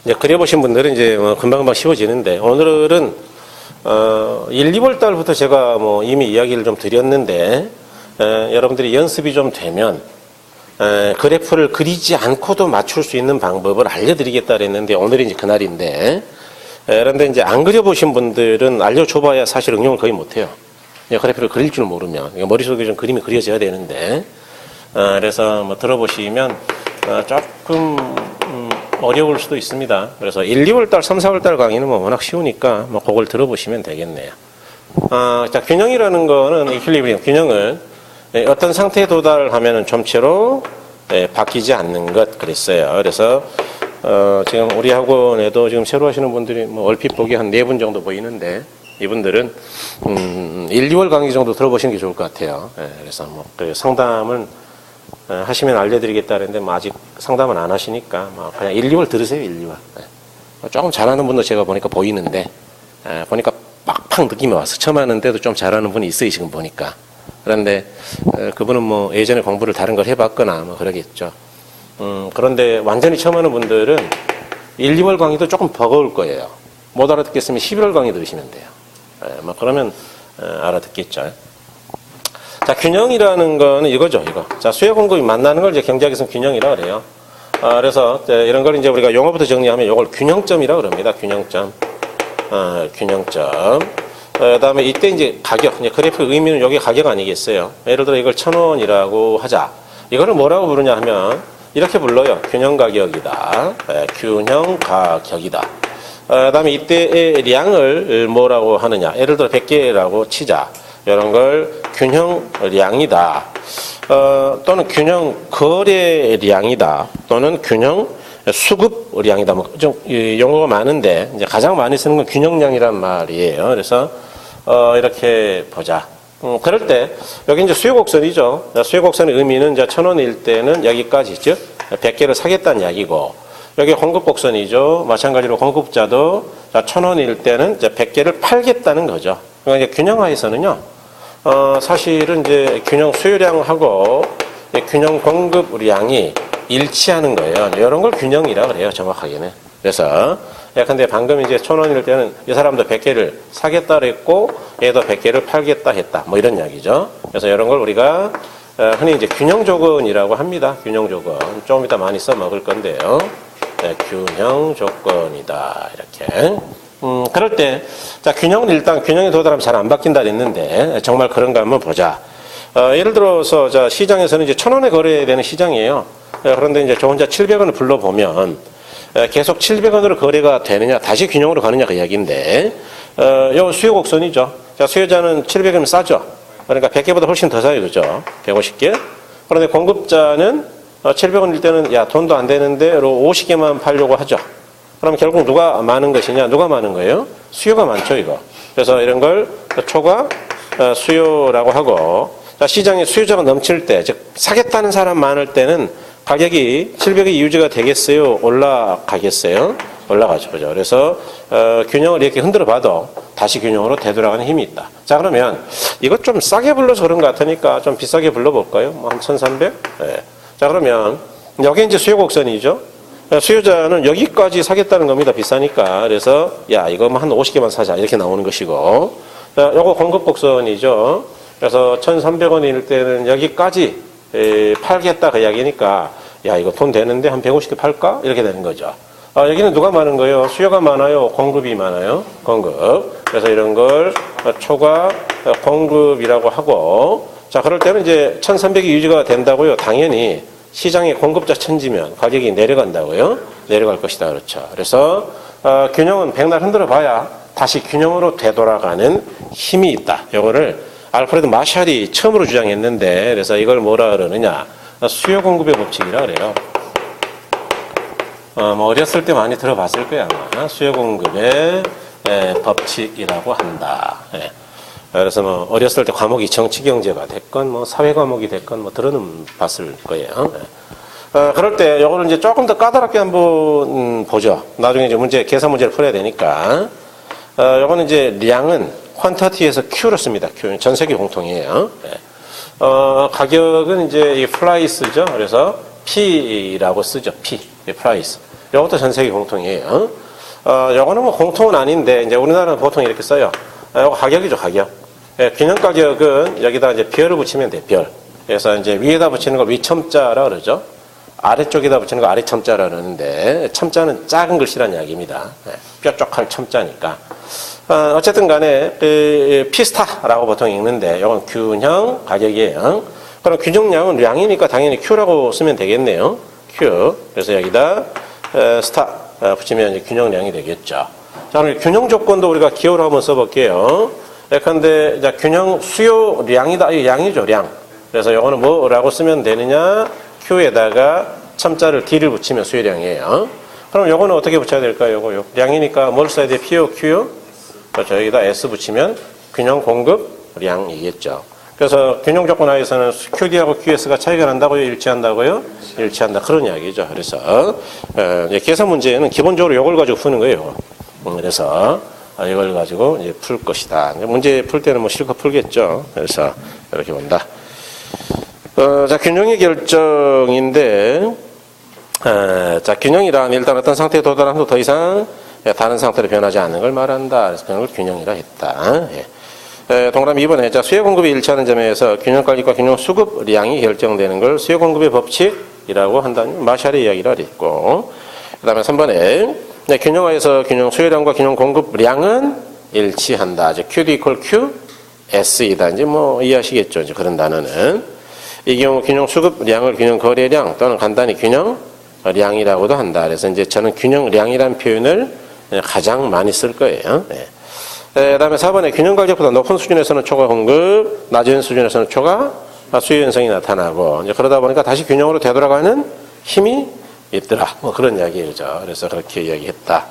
이제 그려보신 분들은 이제 금방금방 쉬워지는데, 오늘은 1, 2월 달부터 제가 뭐 이미 이야기를 좀 드렸는데, 여러분들이 연습이 좀 되면, 그래프를 그리지 않고도 맞출 수 있는 방법을 알려드리겠다 그랬는데, 오늘이 이제 그날인데, 그런데 이제 안 그려보신 분들은 알려줘봐야 사실 응용을 거의 못해요. 그래프를 그릴 줄 모르면. 머릿속에 좀 그림이 그려져야 되는데. 그래서 뭐 들어보시면 조금 어려울 수도 있습니다. 그래서 1, 2월 달, 3, 4월 달 강의는 뭐 워낙 쉬우니까 뭐 그걸 들어보시면 되겠네요. 자, 균형이라는 거는 이퀄리브리엄, 균형은 어떤 상태에 도달하면은 점체로 바뀌지 않는 것 그랬어요. 그래서 지금 우리 학원에도 지금 새로 하시는 분들이 뭐 얼핏 보기 한 4분 정도 보이는데 이분들은 1, 2월 강의 정도 들어보시는 게 좋을 것 같아요. 그래서 뭐 그 상담은 하시면 알려드리겠다는데 뭐 아직 상담은 안 하시니까 뭐 그냥 1, 2월 들으세요. 1, 2월. 조금 잘하는 분도 제가 보니까 보이는데 보니까 빡팍 느낌이 와서 처음 하는데도 좀 잘하는 분이 있어요. 지금 보니까. 그런데 그분은 뭐 예전에 공부를 다른 걸 해봤거나 뭐 그러겠죠. 그런데 완전히 처음 하는 분들은 1, 2월 강의도 조금 버거울 거예요. 못 알아듣겠으면 11월 강의 들으시면 돼요. 뭐 그러면 알아듣겠죠. 자, 균형이라는 거는 이거죠, 이거. 자, 수요 공급이 만나는 걸 이제 경제학에서는 균형이라고 그래요. 그래서 이런 걸 이제 우리가 용어부터 정리하면 이걸 균형점이라고 그럽니다. 균형점. 균형점. 그다음에 이때 이제 가격, 이제 그래프 의미는 여기 가격 아니겠어요. 예를 들어 이걸 1,000원이라고 하자. 이거를 뭐라고 부르냐 하면 이렇게 불러요. 균형 가격이다. 균형 가격이다. 그다음에 이때의 량을 뭐라고 하느냐. 예를 들어 100개라고 치자. 이런 걸 균형량이다. 또는 균형 거래량이다. 또는 균형 수급량이다. 뭐 좀 용어가 많은데 이제 가장 많이 쓰는 건 균형량이란 말이에요. 그래서 이렇게 보자. 그럴 때 여기 이제 수요곡선이죠. 수요곡선의 의미는 이제 1,000원일 때는 여기까지, 즉 100개를 사겠다는 이야기고, 여기 공급곡선이죠. 마찬가지로 공급자도 1,000원일 때는 이제 100개를 팔겠다는 거죠. 그러니까 이제 균형화에서는요, 사실은 이제 균형 수요량하고 균형 공급량이 일치하는 거예요. 이런 걸 균형이라 그래요, 정확하게는. 그래서 예컨대 방금 이제 1,000원일 때는 이 사람도 100개를 사겠다 그랬고 얘도 100개를 팔겠다 했다. 뭐 이런 이야기죠. 그래서 이런 걸 우리가 흔히 이제 균형 조건이라고 합니다. 균형 조건. 좀 이따 많이 써먹을 건데요. 네, 균형 조건이다. 이렇게. 그럴 때, 자, 균형은 일단 균형에 도달하면 잘 안 바뀐다 그랬는데, 정말 그런가 한번 보자. 예를 들어서, 자, 시장에서는 이제 1,000원에 거래되는 시장이에요. 그런데 이제 저 혼자 700원을 불러보면, 계속 700원으로 거래가 되느냐, 다시 균형으로 가느냐 그 이야기인데, 요 수요곡선이죠. 자, 수요자는 700원이면 싸죠. 그러니까 100개보다 훨씬 더 사요, 그죠? 150개. 그런데 공급자는 700원일 때는, 야, 돈도 안 되는데, 50개만 팔려고 하죠. 그럼 결국 누가 많은 것이냐? 누가 많은 거예요? 수요가 많죠, 이거. 그래서 이런 걸 초과 수요라고 하고, 자, 시장에 수요자가 넘칠 때, 즉, 사겠다는 사람 많을 때는 가격이 700이 유지가 되겠어요? 올라가겠어요? 올라가죠. 그죠? 그래서, 균형을 이렇게 흔들어 봐도 다시 균형으로 되돌아가는 힘이 있다. 자, 그러면 이것 좀 싸게 불러서 그런 것 같으니까 좀 비싸게 불러볼까요? 뭐 한 1,300? 네. 자, 그러면 여기 이제 수요곡선이죠? 수요자는 여기까지 사겠다는 겁니다. 비싸니까. 그래서 야, 이거 한 50개만 사자. 이렇게 나오는 것이고. 자, 요거 공급곡선이죠. 그래서 1,300원일 때는 여기까지 팔겠다 그 이야기니까 야, 이거 돈 되는데 한 150개 팔까? 이렇게 되는 거죠. 여기는 누가 많은 거예요? 수요가 많아요? 공급이 많아요? 공급. 그래서 이런 걸 초과 공급이라고 하고, 자, 그럴 때는 이제 1,300이 유지가 된다고요. 당연히 시장의 공급자 천지면 가격이 내려간다고요? 내려갈 것이다. 그렇죠. 그래서 균형은 백날 흔들어 봐야 다시 균형으로 되돌아가는 힘이 있다. 이거를 알프레드 마샬이 처음으로 주장했는데, 그래서 이걸 뭐라 그러느냐? 수요 공급의 법칙이라 그래요. 뭐 어렸을 때 많이 들어봤을 거야, 아마. 수요 공급의 법칙이라고 한다. 예. 그래서 뭐 어렸을 때 과목이 정치 경제가 됐건 뭐 사회 과목이 됐건 뭐 들어는 봤을 거예요. 그럴 때 요거는 이제 조금 더 까다롭게 한번 보죠. 나중에 이제 문제 계산 문제를 풀어야 되니까. 요거는 이제 량은 퀀터티에서 Q로 씁니다. Q 전 세계 공통이에요. 가격은 이제 이 프라이스죠. 그래서 P라고 쓰죠. P, 프라이스. 요것도 전 세계 공통이에요. 요거는 뭐 공통은 아닌데 이제 우리나라는 보통 이렇게 써요. 요거 가격이죠, 가격. 균형 가격은 여기다 이제 별을 붙이면 돼, 별. 그래서 이제 위에다 붙이는 걸 위첨자라 그러죠. 아래쪽에다 붙이는 거 아래첨자라 그러는데, 첨자는 작은 글씨라는 이야기입니다. 뾰족할 첨자니까. 어쨌든 간에, P스타라고 보통 읽는데, 이건 균형 가격이에요. 그럼 균형량은 량이니까 당연히 Q라고 쓰면 되겠네요. Q. 그래서 여기다, 스타 붙이면 이제 균형량이 되겠죠. 자, 그럼 균형 조건도 우리가 기호로 한번 써볼게요. 예컨대 균형 수요량이다. 이 양이죠, 량. 그래서 이거는 뭐라고 쓰면 되느냐? Q에다가 첨자를 D를 붙이면 수요량이에요. 그럼 이거는 어떻게 붙여야 될까요? 요거 량이니까 뭘 써야 돼? P요, Q요? 그렇죠. 여기다 S 붙이면 균형 공급량이겠죠. 그래서 균형 조건 하에서는 QD하고 QS가 차이가 난다고요? 일치한다고요? 일치한다. 그런 이야기죠. 그래서 계산 문제는 기본적으로 이걸 가지고 푸는 거예요. 그래서 이걸 가지고 이제 풀 것이다. 문제 풀 때는 뭐 실컷 풀겠죠. 그래서 이렇게 본다. 자, 균형의 결정인데, 자, 균형이란 일단 어떤 상태에 도달한 후 더 이상 다른 상태로 변하지 않는 걸 말한다. 그래서 그걸 균형이라 했다. 동그라미 2번에 자, 수요 공급이 일치하는 점에서 균형 관리과 균형 수급량이 결정되는 걸 수요 공급의 법칙이라고 한다는 마샬의 이야기를 했고, 그 다음에 3번에 균형화에서 균형 수요량과 균형 공급량은 일치한다. 이제 QD equal QS이다. 이제 뭐 이해하시겠죠. 이제 그런 단어는. 이 경우 균형 수급량을 균형 거래량 또는 간단히 균형량이라고도 한다. 그래서 이제 저는 균형량이라는 표현을 가장 많이 쓸 거예요. 그 다음에 4번에 균형 관리보다 높은 수준에서는 초과 공급, 낮은 수준에서는 초과 수요 현상이 나타나고, 이제 그러다 보니까 다시 균형으로 되돌아가는 힘이 있더라. 뭐 그런 이야기죠. 그래서 그렇게 이야기했다.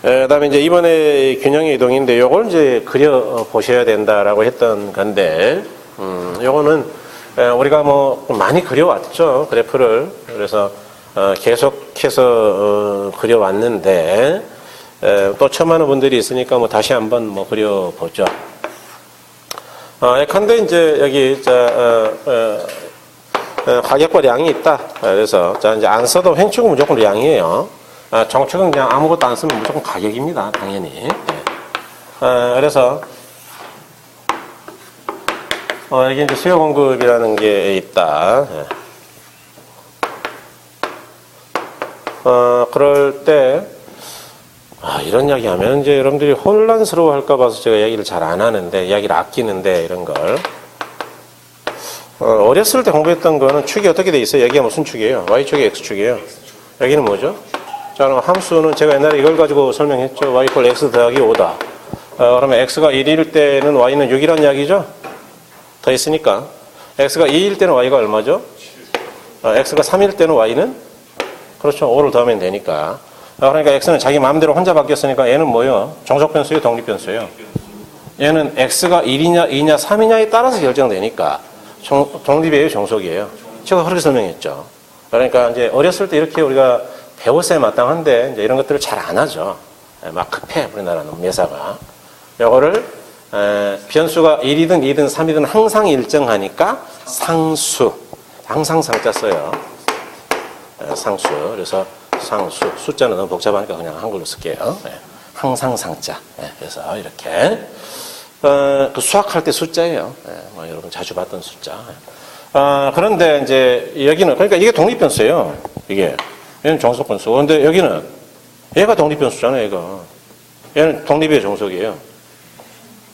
그 다음에 이제 이번에 균형의 이동인데 요걸 이제 그려 보셔야 된다라고 했던 건데, 요거는 우리가 뭐 많이 그려왔죠. 그래프를. 그래서 계속해서 그려왔는데, 또 처음 하는 분들이 있으니까 뭐 다시 한번 뭐 그려보죠. 예컨대 이제 여기 가격과 량이 있다. 그래서 자 이제 안 써도 횡축은 무조건 량이에요. 정축은 그냥 아무것도 안 쓰면 무조건 가격입니다. 당연히. 그래서 여기 이제 수요 공급이라는 게 있다. 그럴 때 이런 이야기 하면 이제 여러분들이 혼란스러워 할까 봐서 제가 이야기를 잘 안 하는데, 이야기를 아끼는데, 이런 걸. 어렸을 때 공부했던 거는 축이 어떻게 돼 있어요? 여기가 무슨 축이에요? Y축이 X축이에요. 여기는 뭐죠? 자, 그럼 함수는 제가 옛날에 이걸 가지고 설명했죠. Y = X 더하기 5다. 그러면 X가 1일 때는 Y는 6이라는 이야기죠? 더 있으니까. X가 2일 때는 Y가 얼마죠? X가 3일 때는 Y는? 그렇죠. 5를 더하면 되니까. 그러니까 X는 자기 마음대로 혼자 바뀌었으니까 얘는 뭐예요? 정석 변수예요? 독립 변수예요? 얘는 X가 1이냐, 2냐, 3이냐에 따라서 결정되니까 독립이에요? 정석이에요? 제가 그렇게 설명했죠. 그러니까 이제 어렸을 때 이렇게 우리가 배웠어야 마땅한데 이제 이런 것들을 잘 안 하죠. 막 급해, 우리나라는 매사가. 요거를 변수가 1이든 2든 3이든 항상 일정하니까 상수. 항상 상자 써요. 상수. 그래서 상수. 숫자는 너무 복잡하니까 그냥 한글로 쓸게요. 항상 상자. 그래서 이렇게. 그 수학할 때 숫자예요. 뭐 여러분 자주 봤던 숫자. 그런데 이제 여기는, 그러니까 이게 독립변수예요. 이게. 얘는 정석변수. 그런데 여기는 얘가 독립변수잖아요, 얘가. 얘는 독립의 정석이에요.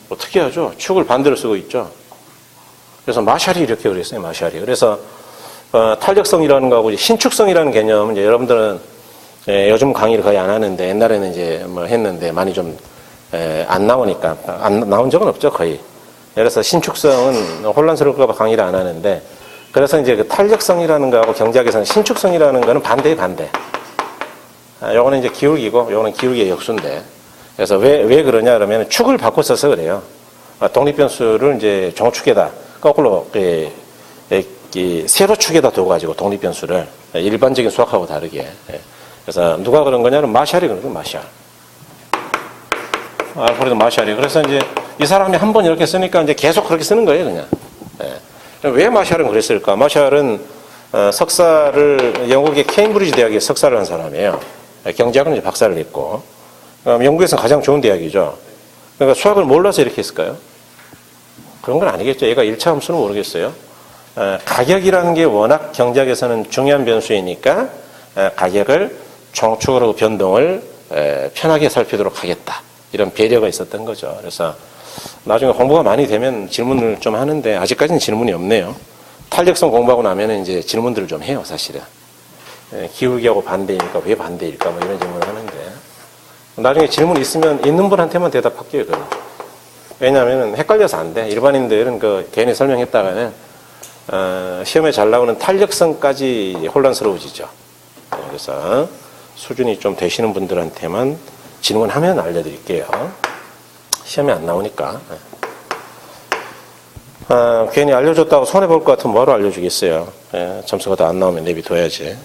어떻게 하죠? 축을 반대로 쓰고 있죠. 그래서 마샬이 이렇게 그랬어요, 마샬이. 그래서 탄력성이라는 거하고 신축성이라는 개념은 이제 여러분들은 요즘 강의를 거의 안 하는데 옛날에는 이제 뭐 했는데 많이 좀 안 나오니까 안 나온 적은 없죠, 거의. 그래서 신축성은 혼란스러울까 봐 강의를 안 하는데, 그래서 이제 그 탄력성이라는 거하고 경제학에서는 신축성이라는 거는 반대의 반대. 요거는 이제 기울기고 요거는 기울기의 역수인데, 그래서 왜 그러냐 그러면 축을 바꿔 써서 그래요. 독립변수를 이제 정축에다 거꾸로 세로축에다 둬가지고 독립변수를 일반적인 수학하고 다르게. 그래서 누가 그런 거냐면 마샬이 그런 거예요, 마샬. 알프레드 마샬이. 그래서 이제 이 사람이 한 번 이렇게 쓰니까 이제 계속 그렇게 쓰는 거예요, 그냥. 왜 마샬은 그랬을까? 마샬은 석사를 영국의 케임브리지 대학에 석사를 한 사람이에요. 경제학은 이제 박사를 했고, 영국에서는 가장 좋은 대학이죠. 그러니까 수학을 몰라서 이렇게 했을까요? 그런 건 아니겠죠. 얘가 1차 함수는 모르겠어요. 가격이라는 게 워낙 경제학에서는 중요한 변수이니까 가격을 정축으로 변동을 편하게 살피도록 하겠다. 이런 배려가 있었던 거죠. 그래서 나중에 공부가 많이 되면 질문을 좀 하는데 아직까지는 질문이 없네요. 탄력성 공부하고 나면 이제 질문들을 좀 해요, 사실은. 기울기하고 반대니까 왜 반대일까 뭐 이런 질문을 하는데 나중에 질문 있으면 있는 분한테만 대답할게요, 그건. 왜냐하면 헷갈려서 안 돼. 일반인들은 그 괜히 설명했다가는 시험에 잘 나오는 탄력성까지 혼란스러워지죠. 그래서 수준이 좀 되시는 분들한테만 질문하면 알려드릴게요. 시험에 안 나오니까. 괜히 알려줬다고 손해볼 것 같으면 뭐로 알려주겠어요. 예, 점수가 더 안 나오면 내비둬야지. 예.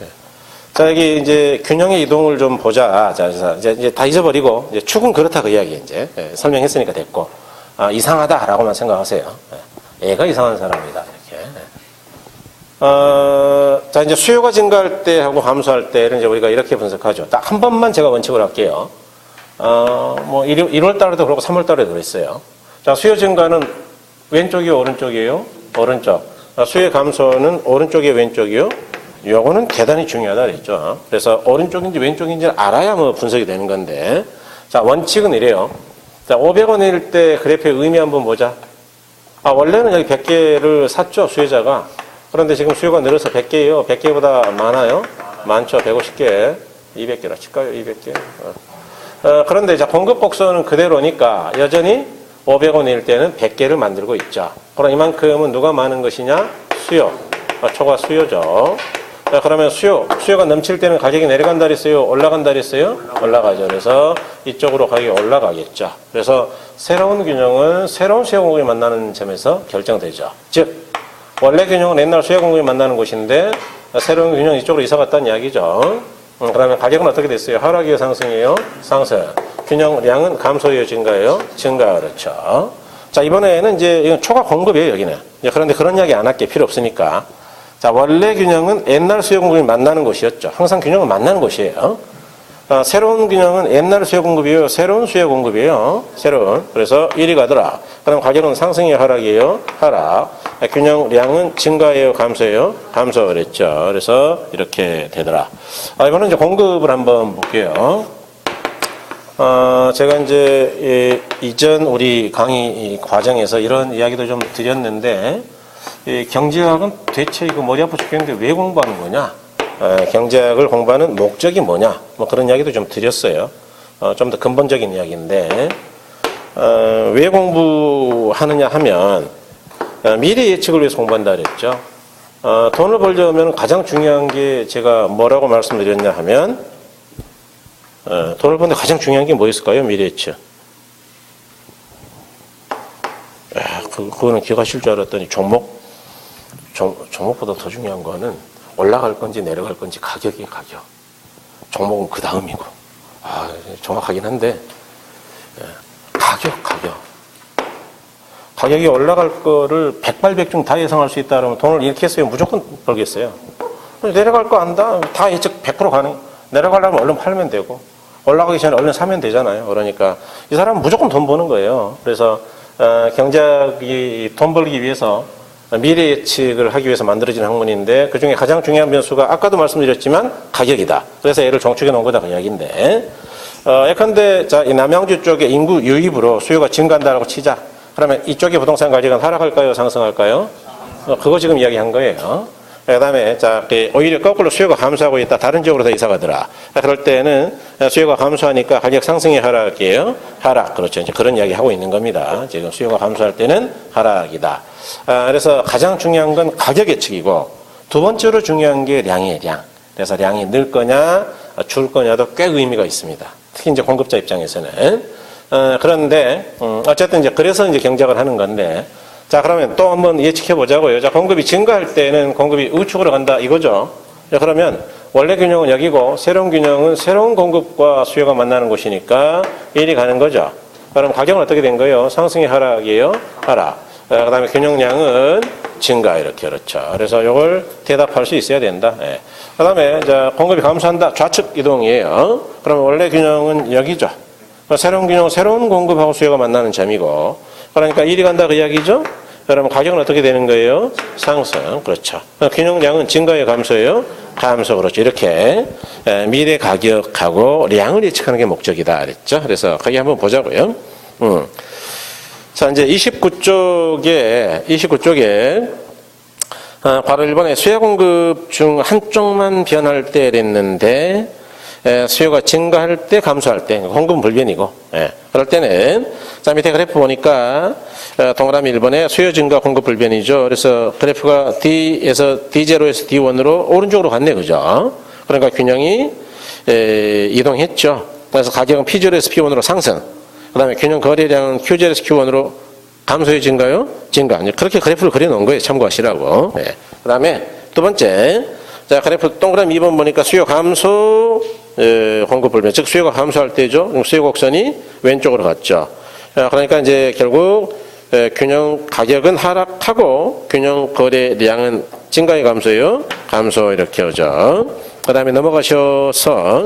자, 여기 이제 균형의 이동을 좀 보자. 자, 이제 다 잊어버리고, 이제 축은 그렇다 그 이야기 이제. 예, 설명했으니까 됐고. 이상하다라고만 생각하세요. 예, 애가 이상한 사람이다. 이렇게. 자, 이제 수요가 증가할 때 하고 감소할 때를 이제 우리가 이렇게 분석하죠. 딱 한 번만 제가 원칙을 할게요. 뭐 1월 달에도 그렇고 3월 달에도 그랬어요. 자, 수요 증가는 왼쪽이요, 오른쪽이에요? 오른쪽. 수요 감소는 오른쪽이요, 왼쪽이요? 요거는 대단히 중요하다 그랬죠. 그래서 오른쪽인지 왼쪽인지 알아야 뭐 분석이 되는 건데. 자, 원칙은 이래요. 자, 500원일 때 그래프의 의미 한번 보자. 원래는 여기 100개를 샀죠, 수요자가. 그런데 지금 수요가 늘어서 100개예요. 100개보다 많아요? 많죠. 150개. 200개라 칠까요? 200개. 그런데 자, 공급 곡선은 그대로니까 여전히 500원일 때는 100개를 만들고 있죠. 그럼 이만큼은 누가 많은 것이냐? 수요. 초과 수요죠. 자, 그러면 수요가 넘칠 때는 가격이 내려간다 그랬어요? 올라간다 그랬어요? 올라가죠. 그래서 이쪽으로 가격이 올라가겠죠. 그래서 새로운 균형은 새로운 수요 공급이 만나는 점에서 결정되죠. 즉, 원래 균형은 옛날 수요 공급이 만나는 곳인데 새로운 균형이 이쪽으로 이사 갔다는 이야기죠. 그러면 가격은 어떻게 됐어요? 하락이에요? 상승이에요? 상승. 균형량은 감소예요? 증가예요? 증가. 그렇죠. 자, 이번에는 이제 이건 초과 공급이에요, 여기는. 그런데 그런 이야기 안 할게. 필요 없으니까. 자, 원래 균형은 옛날 수요 공급이 만나는 곳이었죠. 항상 균형은 만나는 곳이에요. 새로운 균형은 옛날 수요 공급이에요? 새로운 수요 공급이에요? 새로운. 그래서 1이 가더라. 그럼 가격은 상승이에요? 하락이에요? 하락. 균형량은 증가예요? 감소예요? 감소. 그랬죠. 그래서 이렇게 되더라. 이거는 이제 공급을 한번 볼게요. 제가 이제 이전 우리 강의 과정에서 이런 이야기도 좀 드렸는데, 경제학은 대체 이거 머리 아파 죽겠는데 왜 공부하는 거냐? 경제학을 공부하는 목적이 뭐냐? 뭐 그런 이야기도 좀 드렸어요. 좀 더 근본적인 이야기인데, 왜 공부하느냐 하면, 미래 예측을 위해서 공부한다 그랬죠. 돈을 벌려면 가장 중요한 게 제가 뭐라고 말씀드렸냐 하면, 돈을 버는데 가장 중요한 게 뭐 있을까요? 미래 예측. 그거는 기억하실 줄 알았더니 종목보다 더 중요한 거는 올라갈 건지 내려갈 건지 가격이에요, 가격. 종목은 그 다음이고. 정확하긴 한데, 가격. 가격이 올라갈 거를 백발백중 다 예상할 수 있다 그러면 돈을 이렇게 했어요. 무조건 벌겠어요. 내려갈 거 안다? 다 예측 100% 가능. 내려가려면 얼른 팔면 되고, 올라가기 전에 얼른 사면 되잖아요. 그러니까 이 사람은 무조건 돈 버는 거예요. 그래서 경제학이 돈 벌기 위해서 미래 예측을 하기 위해서 만들어진 학문인데 그중에 가장 중요한 변수가 아까도 말씀드렸지만 가격이다. 그래서 얘를 정축해 놓은 거다 그 이야기인데 예컨대 자, 이 남양주 쪽에 인구 유입으로 수요가 증가한다라고 치자. 그러면 이쪽의 부동산 가격은 하락할까요? 상승할까요? 그거 지금 이야기한 거예요. 그 다음에 자, 오히려 거꾸로 수요가 감소하고 있다. 다른 지역으로 더 이사 가더라. 그럴 때는 수요가 감소하니까 가격 상승이 하락이에요. 하락. 그렇죠. 이제 그런 이야기 하고 있는 겁니다. 지금 수요가 감소할 때는 하락이다. 그래서 가장 중요한 건 가격 예측이고 두 번째로 중요한 게 량이에요. 량. 그래서 량이 늘 거냐 줄 거냐도 꽤 의미가 있습니다. 특히 이제 공급자 입장에서는. 그런데 어쨌든 이제 그래서 이제 경작을 하는 건데 자, 그러면 또 한번 예측해 보자고요. 자, 공급이 증가할 때는 공급이 우측으로 간다 이거죠. 자, 그러면 원래 균형은 여기고 새로운 균형은 새로운 공급과 수요가 만나는 곳이니까 1이 가는 거죠. 그럼 가격은 어떻게 된 거예요? 상승이 하락이에요? 하락. 그 다음에 균형량은 증가 이렇게 그렇죠. 그래서 이걸 대답할 수 있어야 된다. 예. 그 다음에 공급이 감소한다. 좌측 이동이에요. 그러면 원래 균형은 여기죠. 새로운 균형은 새로운 공급하고 수요가 만나는 점이고 그러니까 1이 간다 그 이야기죠. 그러면 가격은 어떻게 되는 거예요? 상승. 그렇죠. 균형량은 증가예요? 감소예요? 감소. 그렇죠. 이렇게 미래 가격하고 량을 예측하는 게 목적이다 그랬죠. 그래서 거기 한번 보자고요. 자, 이제 29쪽에 바로 일본의 수요 공급 중 한쪽만 변할 때 그랬는데 수요가 증가할 때 감소할 때 공급은 불변이고 그럴 때는 자 밑에 그래프 보니까 동그라미 1번에 수요 증가 공급 불변이죠. 그래서 그래프가 D에서 D0에서 D1으로 오른쪽으로 갔네 그죠. 그러니까 균형이 이동했죠. 그래서 가격은 P0에서 P1으로 상승 그 다음에 균형 거래량은 Q0에서 Q1으로 감소의 증가요? 증가. 그렇게 그래프를 그려놓은 거예요. 참고하시라고. 네. 그 다음에 두 번째. 자, 그래프 동그라미 2번 보니까 수요 감소, 공급 불변. 즉, 수요가 감소할 때죠. 수요 곡선이 왼쪽으로 갔죠. 그러니까 이제 결국 균형 가격은 하락하고 균형 거래량은 증가의 감소예요. 감소 이렇게 오죠. 그 다음에 넘어가셔서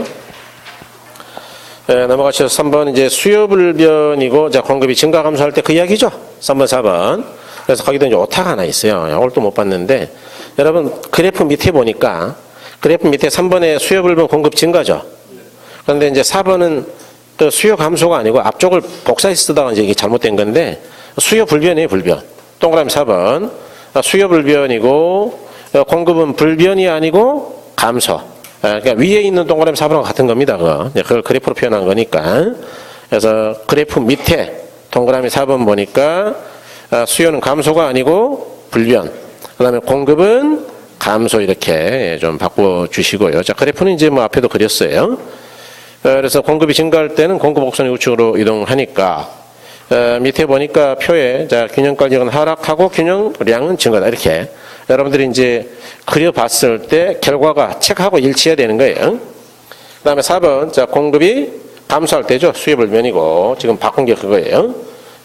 3번 이제 수요 불변이고 자 공급이 증가 감소할 때 그 이야기죠. 3번 4번. 그래서 거기도 이제 오타가 하나 있어요. 이걸 또 못 봤는데 여러분 그래프 밑에 보니까 그래프 밑에 3번에 수요 불변 공급 증가죠. 그런데 이제 4번은 또 수요 감소가 아니고 앞쪽을 복사해서 쓰다가 이제 이게 잘못된 건데 수요 불변이에요. 불변. 동그라미 4번. 수요 불변이고 공급은 불변이 아니고 감소. 그러니까 위에 있는 동그라미 4번하고 같은 겁니다. 그걸 그래프로 표현한 거니까. 그래서 그래프 밑에 동그라미 4번 보니까 수요는 감소가 아니고 불변. 그 다음에 공급은 감소 이렇게 좀 바꿔주시고요. 자, 그래프는 이제 뭐 앞에도 그렸어요. 그래서 공급이 증가할 때는 공급 곡선이 우측으로 이동하니까 밑에 보니까 표에 자 균형 가격은 하락하고 균형량은 증가다 이렇게 여러분들이 이제 그려봤을 때 결과가 책하고 일치해야 되는 거예요. 그다음에 4번 자 공급이 감소할 때죠. 수요 불변이고 지금 바꾼 게 그거예요.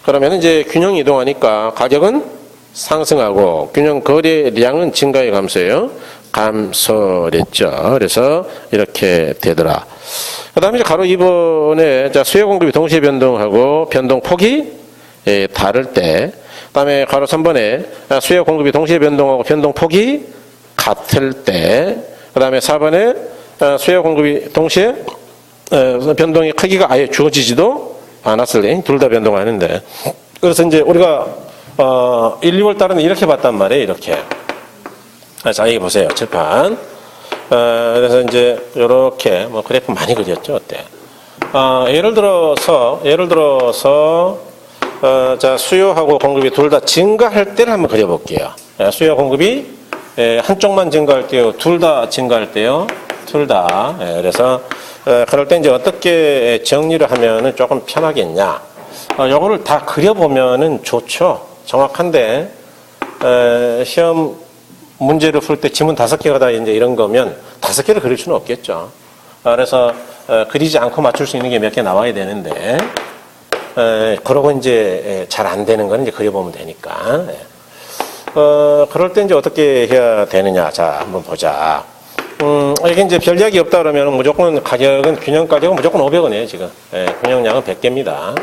그러면 이제 균형 이동하니까 가격은 상승하고 균형 거래량은 증가의 감소예요. 감소랬죠. 그래서 이렇게 되더라. 그 다음에 이제 가로 2번에 자 수요 공급이 동시에 변동하고 변동 폭이 다를 때, 그 다음에 가로 3번에 수요 공급이 동시에 변동하고 변동 폭이 같을 때, 그 다음에 4번에 수요 공급이 동시에 변동의 크기가 아예 주어지지도 않았을 때, 둘 다 변동하는데, 그래서 이제 우리가 1, 2월 달은 이렇게 봤단 말이에요. 이렇게. 자, 여기 보세요. 칠판. 그래서 이제 이렇게 뭐 그래프 많이 그렸죠. 어때? 예를 들어서 자 수요하고 공급이 둘 다 증가할 때를 한번 그려볼게요. 수요 공급이 한쪽만 증가할 때요, 둘 다 증가할 때요, 둘 다. 그래서 그럴 때 이제 어떻게 정리를 하면은 조금 편하겠냐? 요거를 다 그려보면은 좋죠. 정확한데 시험 문제를 풀 때 지문 5개가 다 이제 이런 거면 5개를 그릴 수는 없겠죠. 그래서 그리지 않고 맞출 수 있는 게 몇 개 나와야 되는데, 그러고 이제 잘 안 되는 거는 이제 그려보면 되니까. 그럴 때 이제 어떻게 해야 되느냐. 자, 한번 보자. 이게 이제 별 이야기 없다 그러면 무조건 가격은 균형 가격은 무조건 500원이에요, 지금. 균형량은 100개입니다.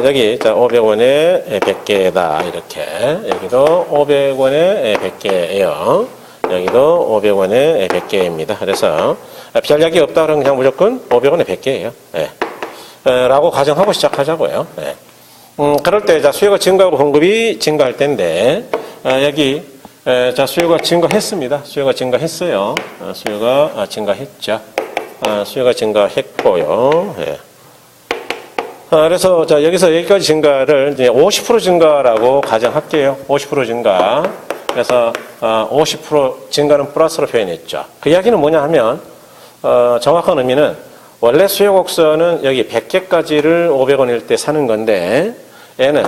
여기, 자, 500원에 100개다, 이렇게. 여기도 500원에 100개예요. 여기도 500원에 100개입니다. 그래서, 별 이야기 없다 그러면 그냥 무조건 500원에 100개예요. 라고 가정하고 시작하자고요. 그럴 때, 자, 수요가 증가하고 공급이 증가할 때인데, 여기, 자, 수요가 증가했습니다. 수요가 증가했어요. 수요가 증가했죠. 수요가 증가했고요. 그래서 자 여기서 여기까지 증가를 이제 50% 증가라고 가정할게요. 50% 증가. 그래서 50% 증가는 플러스로 표현했죠. 그 이야기는 뭐냐 하면 정확한 의미는 원래 수요 곡선은 여기 100개까지를 500원일 때 사는 건데 얘는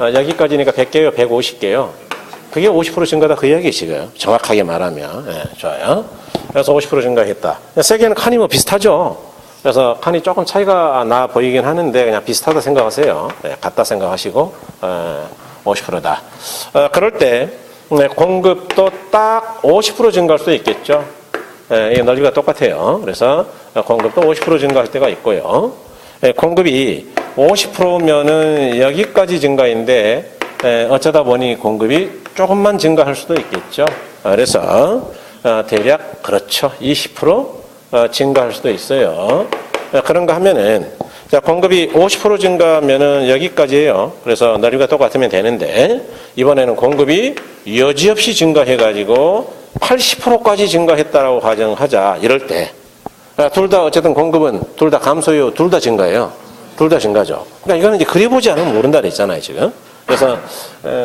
여기까지니까 100개요, 150개요. 그게 50% 증가다 그 이야기 지금 정확하게 말하면. 좋아요. 그래서 50% 증가했다. 세 개는 칸이 뭐 비슷하죠. 그래서 칸이 조금 차이가 나 보이긴 하는데 그냥 비슷하다 생각하세요. 같다 생각하시고 50%다. 그럴 때 공급도 딱 50% 증가할 수도 있겠죠. 이 넓이가 똑같아요. 그래서 공급도 50% 증가할 때가 있고요. 공급이 50%면은 여기까지 증가인데 어쩌다 보니 공급이 조금만 증가할 수도 있겠죠. 그래서 대략 그렇죠. 20% 증가할 수도 있어요. 그런가 하면은, 자, 공급이 50% 증가하면은 여기까지예요. 그래서 넓이가 똑같으면 되는데, 이번에는 공급이 여지없이 증가해가지고 80%까지 증가했다라고 가정하자. 이럴 때. 둘 다 어쨌든 공급은 둘 다 감소요. 둘 다 증가해요. 둘 다 증가죠. 그러니까 이거는 이제 그려보지 않으면 모른다 그랬잖아요, 지금. 그래서,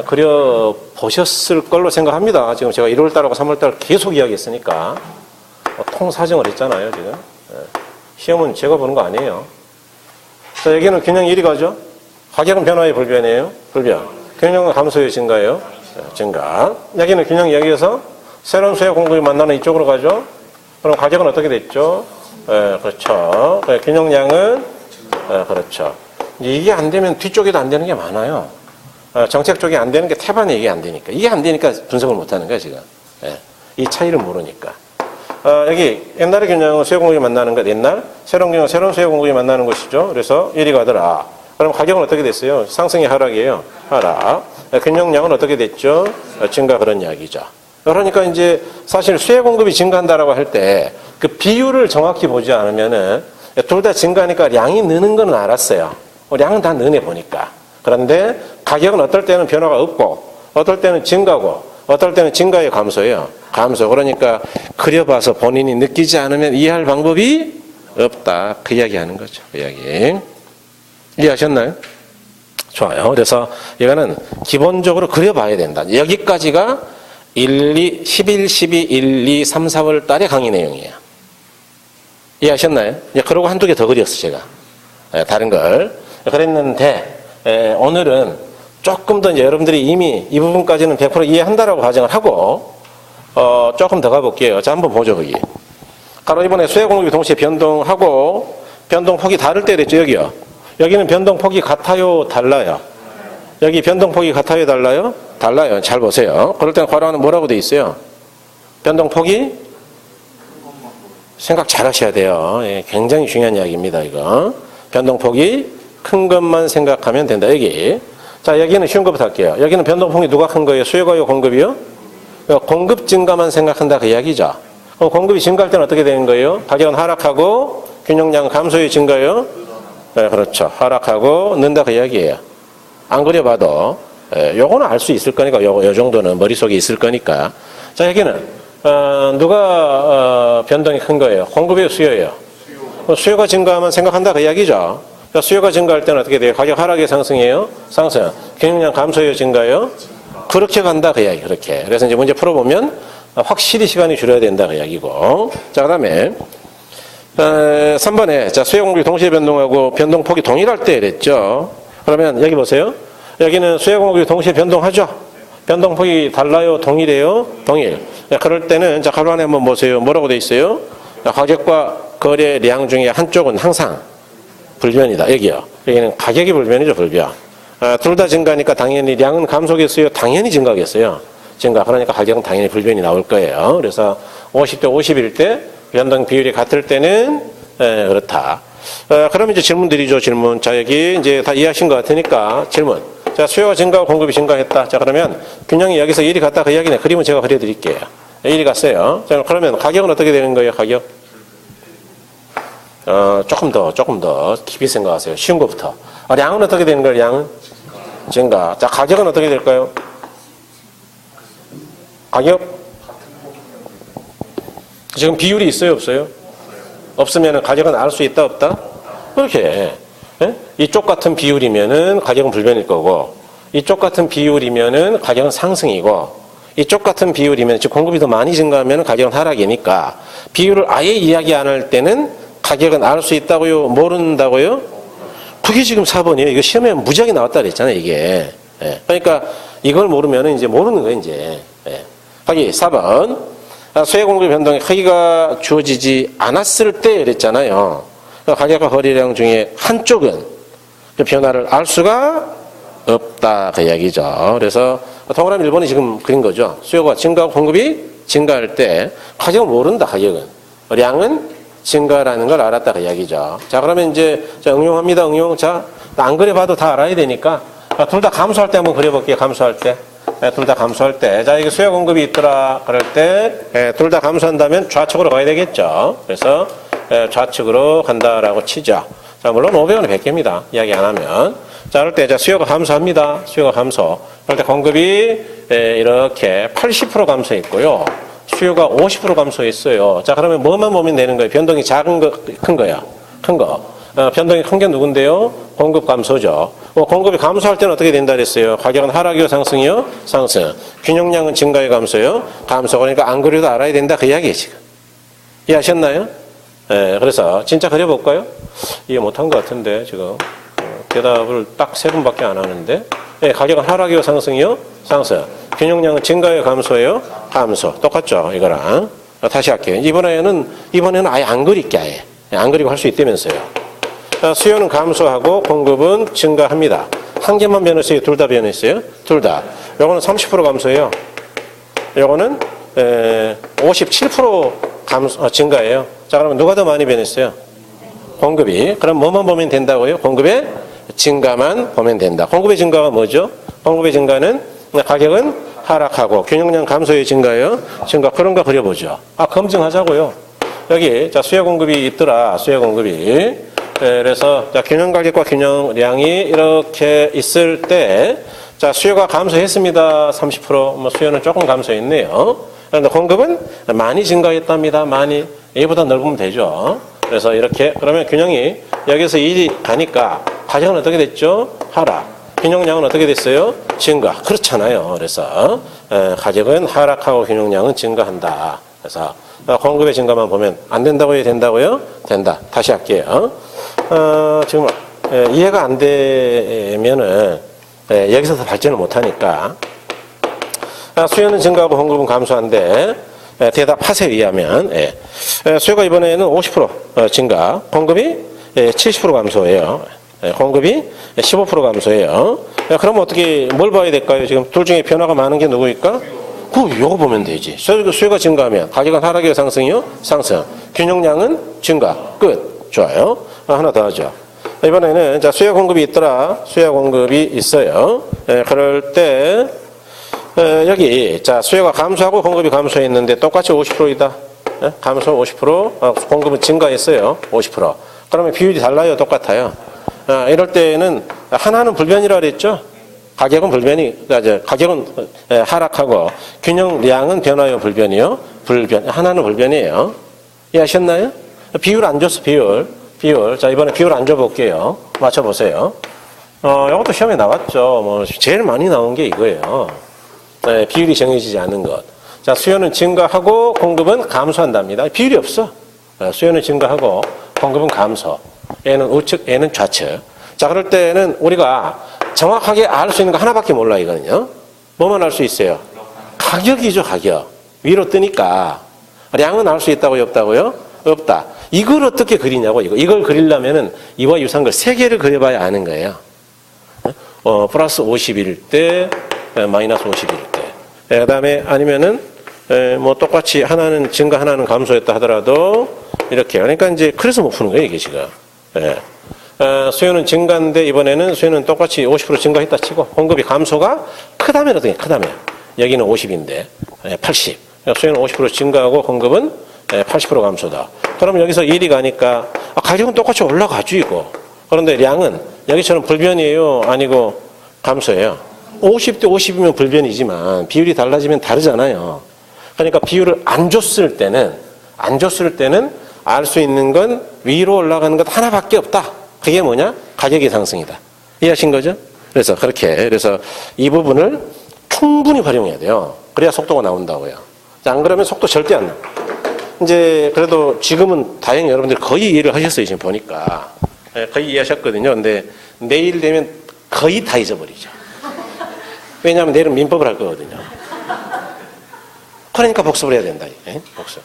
그려보셨을 걸로 생각합니다. 지금 제가 1월달하고 3월달 계속 이야기했으니까. 통사정을 했잖아요, 지금. 시험은 제가 보는 거 아니에요. 자, 여기는 균형 1이 가죠? 가격은 변화의 불변이에요. 불변. 균형은 감소의 증가예요. 증가. 여기는 균형 여기에서 새로운 수요 공급이 만나는 이쪽으로 가죠. 그럼 가격은 어떻게 됐죠? 그렇죠. 균형량은 그렇죠. 이게 안 되면 뒤쪽에도 안 되는 게 많아요. 정책 쪽이 안 되는 게 태반에 이게 안 되니까. 이게 안 되니까 분석을 못 하는 거야, 지금. 이 차이를 모르니까. 여기 옛날의 균형은 수요 공급이 만나는 것, 옛날 새로운 균형, 새로운 수요 공급이 만나는 것이죠. 그래서 이리 가더라. 그럼 가격은 어떻게 됐어요? 상승이 하락이에요. 하락. 균형량은 어떻게 됐죠? 증가, 그런 이야기죠. 그러니까 이제 사실 수요 공급이 증가한다라고 할 때 그 비율을 정확히 보지 않으면은 둘 다 증가하니까 량이 느는 건 알았어요. 량은 다 느네 보니까. 그런데 가격은 어떨 때는 변화가 없고 어떨 때는 증가고 어떨 때는 증가의 감소예요. 감소. 그러니까 그려봐서 본인이 느끼지 않으면 이해할 방법이 없다. 그 이야기 하는 거죠. 그 이야기. 이해하셨나요? 좋아요. 그래서 이거는 기본적으로 그려봐야 된다. 여기까지가 11, 12, 1, 2, 3, 4월 달의 강의 내용이에요. 이해하셨나요? 그러고 한두 개 더 그렸어, 제가. 다른 걸. 그랬는데, 오늘은 조금 더 이제 여러분들이 이미 이 부분까지는 100% 이해한다라고 가정을 하고, 조금 더 가볼게요. 자, 한번 보죠, 거기. 바로 이번에 수요 공급이 동시에 변동하고, 변동폭이 다를 때 됐죠, 여기요. 여기는 변동폭이 같아요, 달라요? 여기 변동폭이 같아요, 달라요? 달라요. 잘 보세요. 그럴 때는 괄호하는 뭐라고 돼 있어요? 변동폭이? 생각 잘 하셔야 돼요. 굉장히 중요한 이야기입니다, 이거. 변동폭이 큰 것만 생각하면 된다, 여기. 자, 여기는 쉬운 것부터 할게요. 여기는 변동폭이 누가 큰 거예요? 수요가요, 공급이요? 공급 증가만 생각한다, 그 이야기죠. 그럼 공급이 증가할 때는 어떻게 되는 거예요? 가격은 하락하고 균형량 감소의 증가요? 네, 그렇죠. 하락하고 는다, 그 이야기예요. 안 그려봐도 요거는 알 수 있을 거니까 요 정도는 머릿속에 있을 거니까. 자, 여기는 누가 변동이 큰 거예요? 공급이에요, 수요예요? 수요가 증가하면 생각한다, 그 이야기죠. 그러니까 수요가 증가할 때는 어떻게 돼요? 가격 하락의 상승이에요? 상승. 균형량 감소예요, 증가예요? 그렇게 간다, 그 이야기. 그렇게. 그래서 이제 문제 풀어보면 확실히 시간이 줄여야 된다, 그 이야기고. 자, 그 다음에 3번에 자, 수요 공급이 동시에 변동하고 변동폭이 동일할 때 이랬죠. 그러면 여기 보세요. 여기는 수요 공급이 동시에 변동하죠. 변동폭이 달라요, 동일해요? 동일. 그럴 때는 자, 가로 안에 한번 보세요. 뭐라고 돼 있어요? 가격과 거래량 중에 한쪽은 항상 불변이다. 여기요. 여기는 가격이 불변이죠, 불변. 둘 다 증가하니까 당연히 량은 감소겠어요? 당연히 증가하겠어요. 증가. 그러니까 가격은 당연히 불변이 나올 거예요. 그래서 50대 50일 때 변동 비율이 같을 때는 그렇다. 그럼 이제 질문 드리죠, 질문. 자, 여기 이제 다 이해하신 것 같으니까 질문. 자, 수요가 증가하고 공급이 증가했다. 자, 그러면 균형이 여기서 1이 같다, 그 이야기네. 그림은 제가 그려드릴게요. 1이 갔어요. 자, 그러면 가격은 어떻게 되는 거예요, 가격? 조금 더 깊이 생각하세요. 쉬운 것부터. 량은 어떻게 되는 거예요, 량은? 증가. 자, 가격은 어떻게 될까요? 가격? 지금 비율이 있어요, 없어요? 없으면 가격은 알 수 있다, 없다? 그렇게. 이쪽 같은 비율이면은 가격은 불변일 거고, 이쪽 같은 비율이면은 가격은 상승이고, 이쪽 같은 비율이면 즉 공급이 더 많이 증가하면 가격은 하락이니까 비율을 아예 이야기 안 할 때는 가격은 알 수 있다고요? 모른다고요? 그게 지금 4번이에요. 이거 시험에 무지하게 나왔다 그랬잖아요, 이게. 그러니까 이걸 모르면 이제 모르는 거예요, 이제. 여기 4번. 수요 공급 변동의 크기가 주어지지 않았을 때 그랬잖아요. 가격과 거래량 중에 한쪽은 그 변화를 알 수가 없다, 그 이야기죠. 그래서 동그라미 1번이 지금 그린 거죠. 수요가 증가하고 공급이 증가할 때 가격은 모른다, 가격은. 량은 증가라는 걸 알았다, 그 이야기죠. 자, 그러면 이제 자, 응용합니다, 응용. 자, 안 그려봐도 다 알아야 되니까 둘 다 감소할 때 한번 그려볼게요, 감소할 때. 둘 다 감소할 때. 자, 이게 수요 공급이 있더라. 그럴 때, 둘 다 감소한다면 좌측으로 가야 되겠죠. 그래서, 좌측으로 간다라고 치죠. 자, 물론 500원은 100개입니다. 이야기 안 하면. 자, 그럴 때, 자, 수요가 감소합니다. 수요가 감소. 그럴 때 공급이, 이렇게 80% 감소했고요. 수요가 50% 감소했어요. 자, 그러면 뭐만 보면 되는 거예요? 변동이 작은 거, 큰 거야. 큰 거. 변동이 큰 게 누군데요? 공급 감소죠. 공급이 감소할 때는 어떻게 된다 그랬어요? 가격은 하락이요, 상승이요? 상승. 균형량은 증가요, 감소요? 감소. 그러니까 안 그려도 알아야 된다, 그 이야기예요, 지금. 이해하셨나요? 그래서 진짜 그려볼까요? 이해 못한 것 같은데, 지금. 대답을 딱 세 분밖에 안 하는데. 예, 가격은 하락이요, 상승이요? 상승. 균형량은 증가요, 감소예요? 감소. 똑같죠, 이거랑. 다시 할게요. 이번에는 아예 안 그릴게, 아예. 안 그리고 할 수 있다면서요. 자, 수요는 감소하고 공급은 증가합니다. 한 개만 변했어요? 둘 다 변했어요? 둘 다. 요거는 30% 감소예요. 요거는 57% 증가예요. 자, 그러면 누가 더 많이 변했어요? 공급이. 그럼 뭐만 보면 된다고요? 공급의 증가만 보면 된다. 공급의 증가가 뭐죠? 공급의 증가는 가격은 하락하고 균형량 감소의 증가예요. 증가. 그런 거 그려보죠. 검증하자고요. 여기 자 수요 공급이 있더라. 수요 공급이. 그래서 자 균형 가격과 균형량이 이렇게 있을 때 자 수요가 감소했습니다. 30%. 뭐 수요는 조금 감소했네요. 그런데 공급은 많이 증가했답니다. 많이. 이보다 넓으면 되죠. 그래서 이렇게 그러면 균형이 여기서 1이 가니까 가격은 어떻게 됐죠? 하락. 균형량은 어떻게 됐어요? 증가. 그렇잖아요. 그래서 가격은 하락하고 균형량은 증가한다. 그래서 공급의 증가만 보면 안 된다고요? 된다고요? 된다. 다시 할게요. 지금 이해가 안 되면은 여기서 더 발전을 못하니까 수요는 증가하고 공급은 감소한데 대답하세요. 이해하면 수요가 이번에는 50% 증가, 공급이 70% 감소해요. 공급이 15% 감소해요. 그럼 어떻게 뭘 봐야 될까요? 지금 둘 중에 변화가 많은 게 누구일까? 요거 보면 되지. 수요가 증가하면 가격은 하락이요, 상승이요? 상승. 균형량은 증가. 끝. 좋아요. 하나 더 하죠. 이번에는 자 수요 공급이 있더라. 수요 공급이 있어요. 그럴 때 여기 자 수요가 감소하고 공급이 감소했는데 똑같이 50%이다. 감소 50%, 공급은 증가했어요. 50%. 그러면 비율이 달라요, 똑같아요. 이럴 때는 하나는 불변이라 그랬죠. 가격은 가격은 하락하고 균형량은 변화요, 불변이요? 불변. 하나는 불변이에요. 이해하셨나요? 비율 안 줬어, 비율. 자, 이번에 비율 안 줘볼게요. 맞춰보세요. 이것도 시험에 나왔죠. 뭐, 제일 많이 나온 게 이거예요. 비율이 정해지지 않은 것. 자, 수요는 증가하고 공급은 감소한답니다. 비율이 없어. 수요는 증가하고 공급은 감소. 얘는 우측, 얘는 좌측. 자, 그럴 때는 우리가 정확하게 알 수 있는 거 하나밖에 몰라, 이거는요. 뭐만 알 수 있어요? 가격이죠, 가격. 위로 뜨니까. 량은 알 수 있다고요, 없다고요? 없다. 이걸 어떻게 그리냐고, 이걸 그리려면은 이와 유사한 걸 세 개를 그려봐야 아는 거예요. 플러스 50일 때, 마이너스 50일 때. 그 다음에 아니면은, 뭐 똑같이 하나는 증가, 하나는 감소했다 하더라도, 이렇게. 그러니까 이제 그래서 못 푸는 거예요, 이게 지금. 수요는 증가인데 이번에는 수요는 똑같이 50% 증가했다 치고 공급이 감소가 크다면 어떻게 크다면 여기는 50인데 80. 수요는 50% 증가하고 공급은 80% 감소다. 그럼 여기서 1이 가니까 가격은 똑같이 올라가죠, 이거. 그런데 량은 여기처럼 불변이에요, 아니고 감소해요. 50대 50이면 불변이지만 비율이 달라지면 다르잖아요. 그러니까 비율을 안 줬을 때는 알 수 있는 건 위로 올라가는 것 하나밖에 없다. 그게 뭐냐? 가격의 상승이다. 이해하신 거죠? 그래서 그래서 이 부분을 충분히 활용해야 돼요. 그래야 속도가 나온다고요. 안 그러면 속도 절대 안 나. 이제 그래도 지금은 다행히 여러분들 거의 이해를 하셨어요. 지금 보니까. 거의 이해하셨거든요. 근데 내일 되면 거의 다 잊어버리죠. 왜냐하면 내일은 민법을 할 거거든요. 그러니까 복습을 해야 된다. 복습.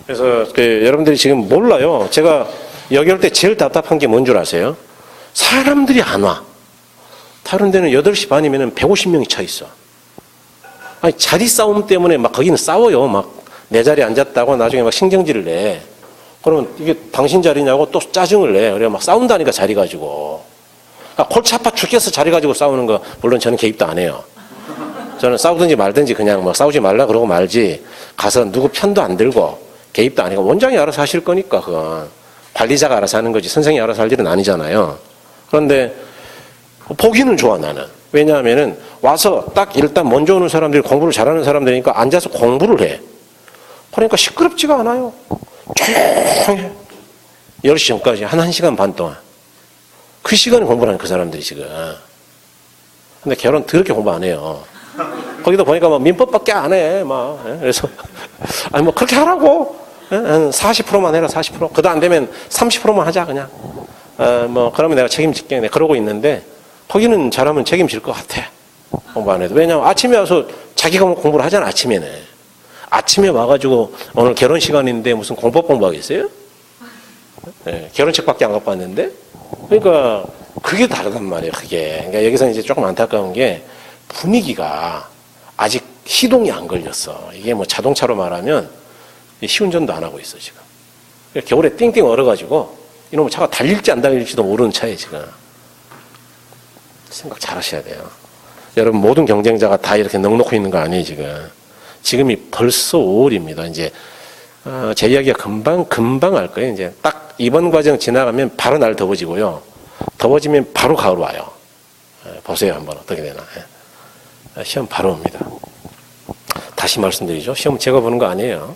그래서 여러분들이 지금 몰라요. 제가 여기 올 때 제일 답답한 게 뭔 줄 아세요? 사람들이 안 와. 다른 데는 8시 반이면 150명이 차 있어. 아니, 자리 싸움 때문에 막 거기는 싸워요. 막 내 자리에 앉았다고 나중에 막 신경질을 내. 그러면 이게 당신 자리냐고 또 짜증을 내. 그래 막 싸운다니까 자리 가지고. 골치 아파 죽겠어 자리 가지고 싸우는 거. 물론 저는 개입도 안 해요. 저는 싸우든지 말든지 그냥 뭐 싸우지 말라 그러고 말지. 가서 누구 편도 안 들고 개입도 아니고 원장이 알아서 하실 거니까 그건. 관리자가 알아서 하는 거지 선생님이 알아서 할 일은 아니잖아요. 그런데 보기는 좋아 나는. 왜냐하면은 와서 딱 일단 먼저 오는 사람들이 공부를 잘하는 사람들이니까 앉아서 공부를 해. 그러니까 시끄럽지가 않아요. 조용해. 10시 전까지 한 1시간 반 동안. 그 시간에 공부를 하는 그 사람들이 지금. 근데 결혼 더럽게 공부 안 해요. 거기도 보니까 뭐 민법밖에 안 해. 막. 그래서 아니 뭐 그렇게 하라고. 한 40%만 해라 40%. 그도 안 되면 30%만 하자 그냥. 뭐 그러면 내가 책임질게. 내가 그러고 있는데 거기는 잘하면 책임질 것 같아. 공부 안 해도. 왜냐하면 아침에 와서 자기가 공부를 하잖아. 아침에는. 아침에 와가지고 오늘 결혼 시간인데 무슨 공법 공부하겠어요? 네, 결혼책밖에 안 갖고 왔는데. 그러니까 그게 다르단 말이에요. 그게. 그러니까 여기서 이제 조금 안타까운 게 분위기가 아직 시동이 안 걸렸어. 이게 뭐 자동차로 말하면 시운전도 안 하고 있어 지금. 겨울에 띵띵 얼어가지고 이놈의 차가 달릴지 안 달릴지도 모르는 차에 지금. 생각 잘 하셔야 돼요. 여러분 모든 경쟁자가 다 이렇게 넉넉히 있는 거 아니에요 지금. 지금이 벌써 5월입니다. 이제 제 이야기가 금방 할 거예요. 이제 딱 이번 과정 지나가면 바로 날 더워지고요. 더워지면 바로 가을 와요. 보세요 한번 어떻게 되나. 시험 바로 옵니다. 다시 말씀드리죠. 시험 제가 보는 거 아니에요.